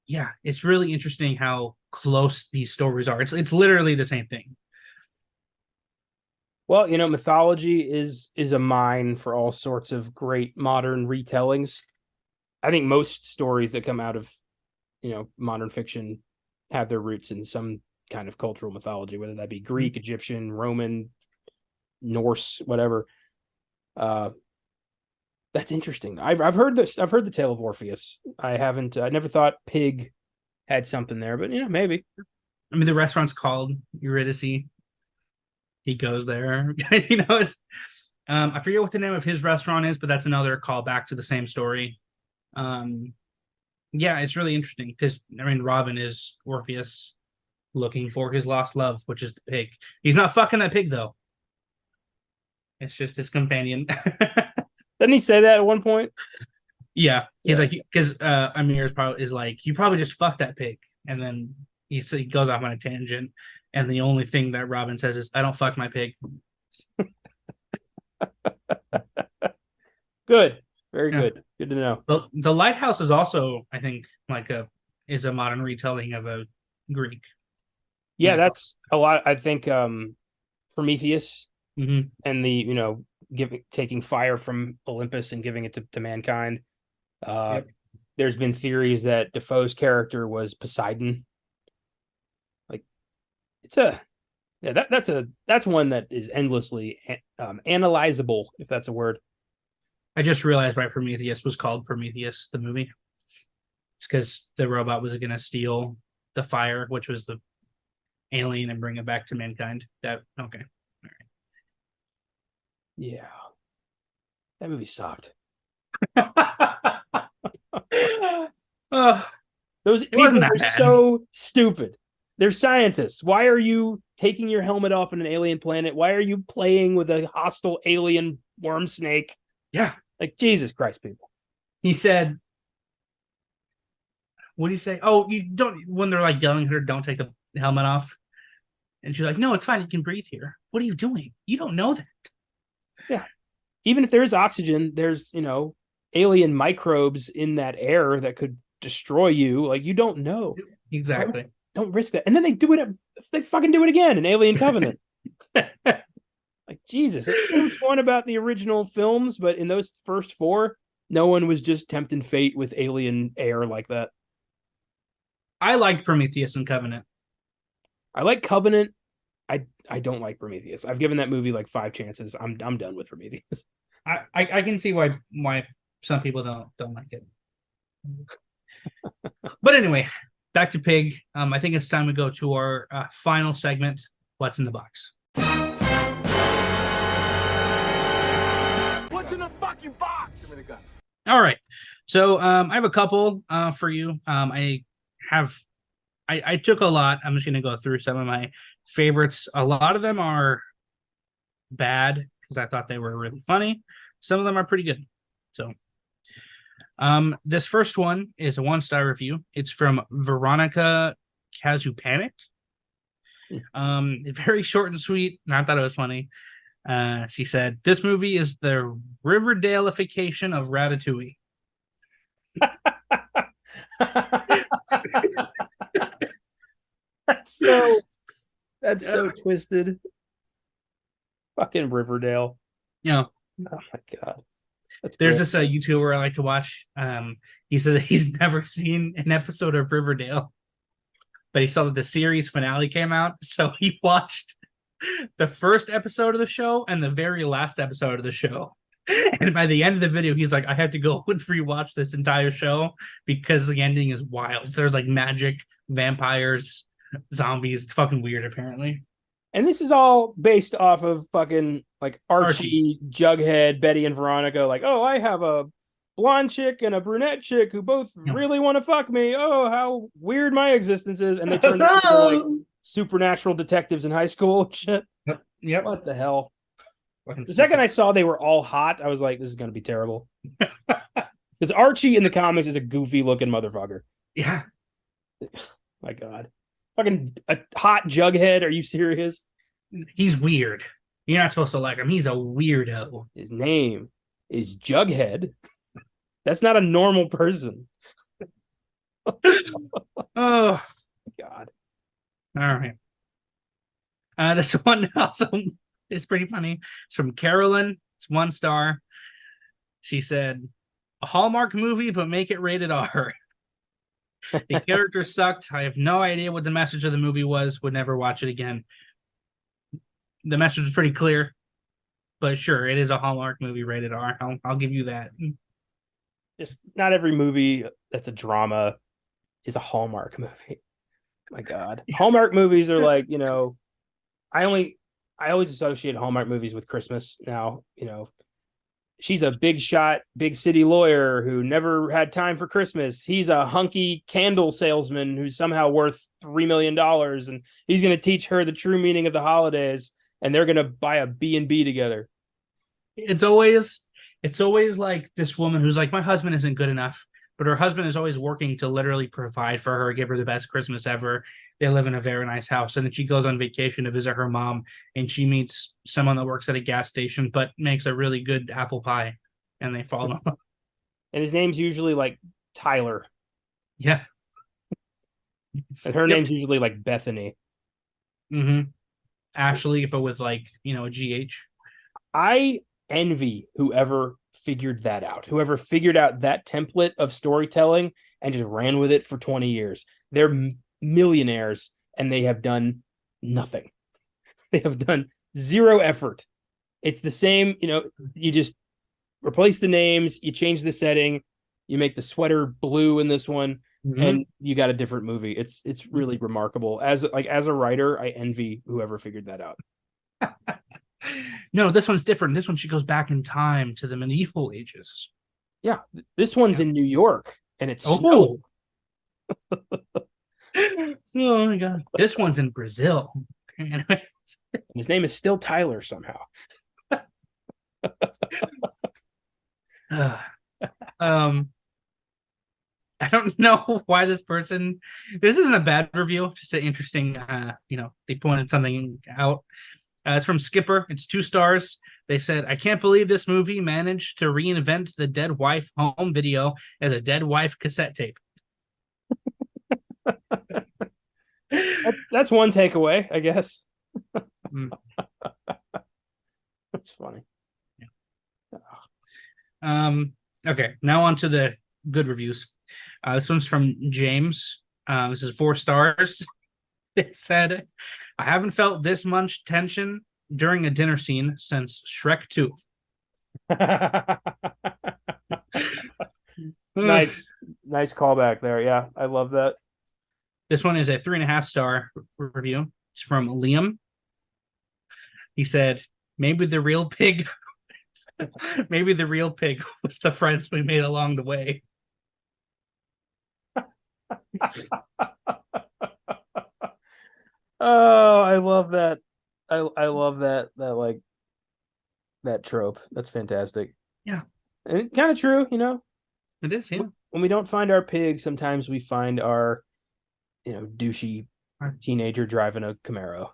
yeah, it's really interesting how close these stories are. It's literally the same thing. Well, mythology is a mine for all sorts of great modern retellings. I think most stories that come out of modern fiction have their roots in some kind of cultural mythology, whether that be Greek, Egyptian, Roman, Norse, whatever. That's interesting. I've heard this. I've heard the tale of Orpheus. I never thought pig had something there, but maybe. I mean, the restaurant's called Eurydice. He goes there. I forget what the name of his restaurant is, but that's another callback to the same story. Yeah, it's really interesting because Robin is Orpheus looking for his lost love, which is the pig. He's not fucking that pig though. It's just his companion. Didn't he say that at one point? Yeah, he's like, because Amir is like, you probably just fucked that pig, and then he goes off on a tangent, and the only thing that Robin says is, "I don't fuck my pig." Good, very good. Good to know. The Lighthouse is also, I think, is a modern retelling of a Greek. Yeah, that's a lot. I think Prometheus and the taking fire from Olympus and giving it to mankind. There's been theories that Defoe's character was Poseidon. That's one that is endlessly analyzable, if that's a word. I just realized why Prometheus was called Prometheus, the movie. It's because the robot was going to steal the fire, which was the alien, and bring it back to mankind. Okay. All right. Yeah. That movie sucked. Those people are so stupid. They're scientists. Why are you taking your helmet off on an alien planet? Why are you playing with a hostile alien worm snake? Yeah. Jesus Christ, people. He said, what do you say? Oh, you don't, when they're yelling at her, don't take the helmet off. And she's like, no, it's fine. You can breathe here. What are you doing? You don't know that. Yeah. Even if there is oxygen, there's, alien microbes in that air that could destroy you. You don't know. Exactly. Don't risk that. And then they fucking do it again in Alien Covenant. Jesus, it's fun about the original films, but in those first four, no one was just tempting fate with alien air like that. I liked Prometheus and Covenant. I like Covenant. I don't like Prometheus. I've given that movie 5 chances. I'm done with Prometheus. I can see why some people don't like it. But anyway, back to Pig. I think it's time to go to our final segment, What's in the Box. What's in the fucking box? Give me the gun. All right. So I have a couple for you. I took a lot. I'm just going to go through some of my favorites. A lot of them are bad because I thought they were really funny. Some of them are pretty good. So, this first one is a 1-star review. It's from Veronica Kazupanic. Very short and sweet, and I thought it was funny. She said, "This movie is the Riverdale-ification of Ratatouille." That's so twisted. Fucking Riverdale. You know, Oh my god. there's Cool. this YouTuber I like to watch. He says he's never seen an episode of Riverdale, but he saw that the series finale came out, so he watched the first episode of the show and the very last episode of the show. And by the end of the video, he's like, I had to go and rewatch this entire show because the ending is wild. There's like magic, vampires, zombies. It's fucking weird, apparently. And this is all based off of fucking like Archie, Jughead, Betty, and Veronica. Like, oh, I have a blonde chick and a brunette chick who both really want to fuck me. Oh, how weird my existence is. And they turn into like supernatural detectives in high school. Shit. Yep. What the hell? The second I saw they were all hot, I was like, this is going to be terrible. Because Archie in the comics is a goofy looking motherfucker. Yeah. My God. Fucking a hot Jughead. Are you serious? He's weird. You're not supposed to like him. He's a weirdo. His name is Jughead. That's not a normal person. Oh, God. All right. This one also is pretty funny. It's from Carolyn. It's 1 star. She said, "A Hallmark movie, but make it rated R." The characters sucked. I have no idea what the message of the movie was. Would never watch it again. The message was pretty clear, but sure, it is a Hallmark movie rated R. I'll give you that. Just not every movie that's a drama is a Hallmark movie. My God. Hallmark movies are like, you know, I always associate Hallmark movies with Christmas now. You know, she's a big shot, big city lawyer who never had time for Christmas. He's a hunky candle salesman who's somehow worth $3 million, and he's going to teach her the true meaning of the holidays, and they're going to buy a B&B together. It's always like this woman who's like, my husband isn't good enough, but her husband is always working to literally provide for her, give her the best Christmas ever. They live in a very nice house. And then she goes on vacation to visit her mom, and she meets someone that works at a gas station, but makes a really good apple pie, and they fall in love. And his name's usually like Tyler. Yeah. And her name's usually like Bethany. Mm-hmm. Ashley, but with like, you know, a GH. I envy whoever figured that out, whoever figured out that template of storytelling and just ran with it for 20 years. They're millionaires and they have done nothing. They have done zero effort. It's the same, you know, you just replace the names, you change the setting, you make the sweater blue in this one, and you got a different movie. It's really remarkable. As a writer, I envy whoever figured that out. No, this one's different. This one, she goes back in time to the medieval ages. Yeah, this one's in New York, and it's oh my God. This one's in Brazil. And his name is still Tyler somehow. I don't know why this isn't a bad review, just an interesting, they pointed something out. It's from Skipper. It's 2 stars. They said, I can't believe this movie managed to reinvent the dead wife home video as a dead wife cassette tape. That's one takeaway, I guess. That's funny. Yeah. Okay, now on to the good reviews. This one's from James. This is 4 stars. They said, I haven't felt this much tension during a dinner scene since Shrek 2. Nice callback there. Yeah, I love that. This one is a 3.5-star review. It's from Liam. He said, maybe the real pig was the friends we made along the way. Oh, I love that. I love that trope. That's fantastic. Yeah. And kind of true, you know. It is, yeah. When we don't find our pig, sometimes we find our, douchey teenager driving a Camaro.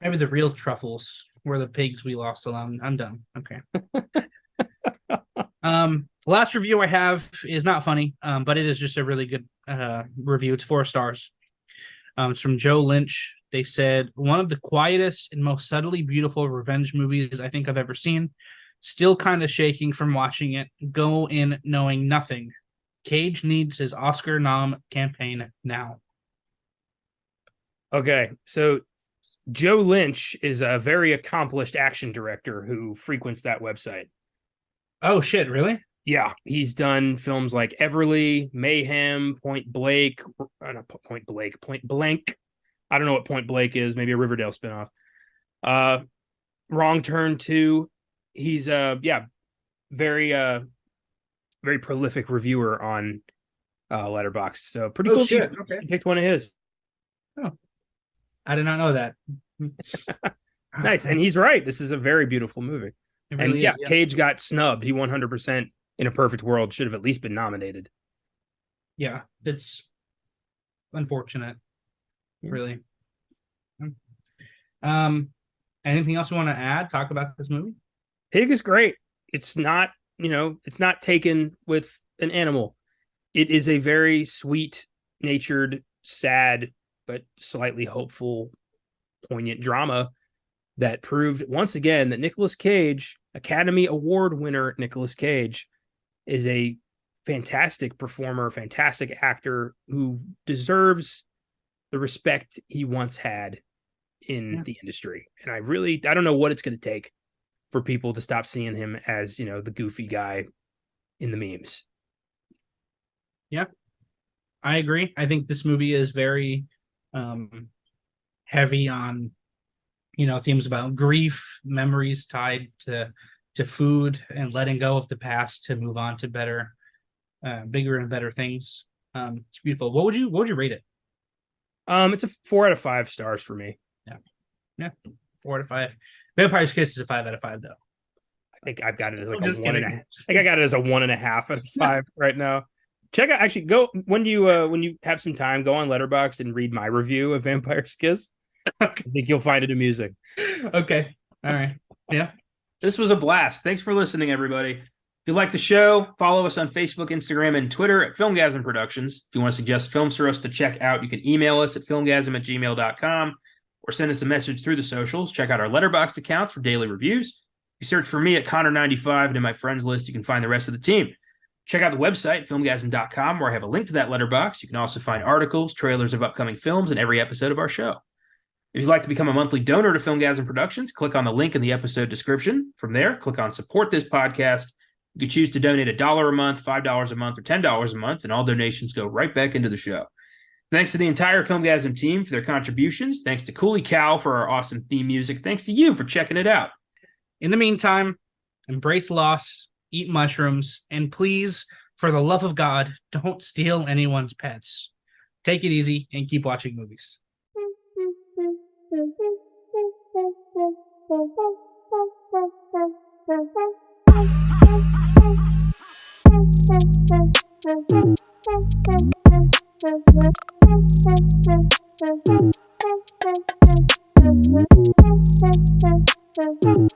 Maybe the real truffles were the pigs we lost along. I'm done. Okay. Last review I have is not funny, but it is just a really good review. It's 4 stars. It's from Joe Lynch. They said, one of the quietest and most subtly beautiful revenge movies I think I've ever seen. Still kind of shaking from watching it. Go in knowing nothing. Cage needs his Oscar nom campaign now. Okay, so Joe Lynch is a very accomplished action director who frequents that website. Oh, shit, really? Yeah, he's done films like Everly, Mayhem, Point Blank. I don't know what Point Blank is. Maybe a Riverdale spinoff. Wrong Turn 2. He's very prolific reviewer on Letterboxd. So pretty cool. Shit. Okay. He picked one of his. Oh, I did not know that. Nice, and he's right. This is a very beautiful movie. Really and Cage got snubbed. He 100% in a perfect world should have at least been nominated. Yeah, it's unfortunate. Yeah. Really. Anything else you want to add? Talk about this movie? Pig is great. It's not, it's not taken with an animal. It is a very sweet natured, sad, but slightly hopeful, poignant drama that proved once again that Nicolas Cage, Academy Award winner Nicolas Cage, is a fantastic performer, fantastic actor who deserves the respect he once had in the industry. And I don't know what it's going to take for people to stop seeing him as, the goofy guy in the memes. Yeah, I agree. I think this movie is very heavy on, themes about grief, memories tied to food, and letting go of the past to move on to better, bigger and better things. It's beautiful. What would you rate it? It's a 4 out of 5 stars for me. Yeah, 4 out of 5. Vampire's Kiss is a 5 out of 5 though. I think I've got it as like Just a 1.5. kidding. I think I got it as a 1.5 out of 5 right now. Check out, actually, go when you have some time, go on Letterboxd and read my review of Vampire's Kiss. I think you'll find it amusing. Okay. All right. Yeah. This was a blast. Thanks for listening, everybody. If you like the show, follow us on Facebook, Instagram, and Twitter at Filmgazm Productions. If you want to suggest films for us to check out, you can email us at filmgazm@gmail.com or send us a message through the socials. Check out our Letterboxd accounts for daily reviews. If you search for me at Connor95 and in my friends list, you can find the rest of the team. Check out the website, filmgazm.com, where I have a link to that letterbox. You can also find articles, trailers of upcoming films, and every episode of our show. If you'd like to become a monthly donor to Filmgazm Productions, click on the link in the episode description. From there, click on Support This Podcast. You can choose to donate $1 a month, $5 a month, or $10 a month, and all donations go right back into the show. Thanks to the entire Filmgazm team for their contributions. Thanks to Cooley Cow for our awesome theme music. Thanks to you for checking it out. In the meantime, embrace loss, eat mushrooms, and please, for the love of God, don't steal anyone's pets. Take it easy and keep watching movies. Thank you.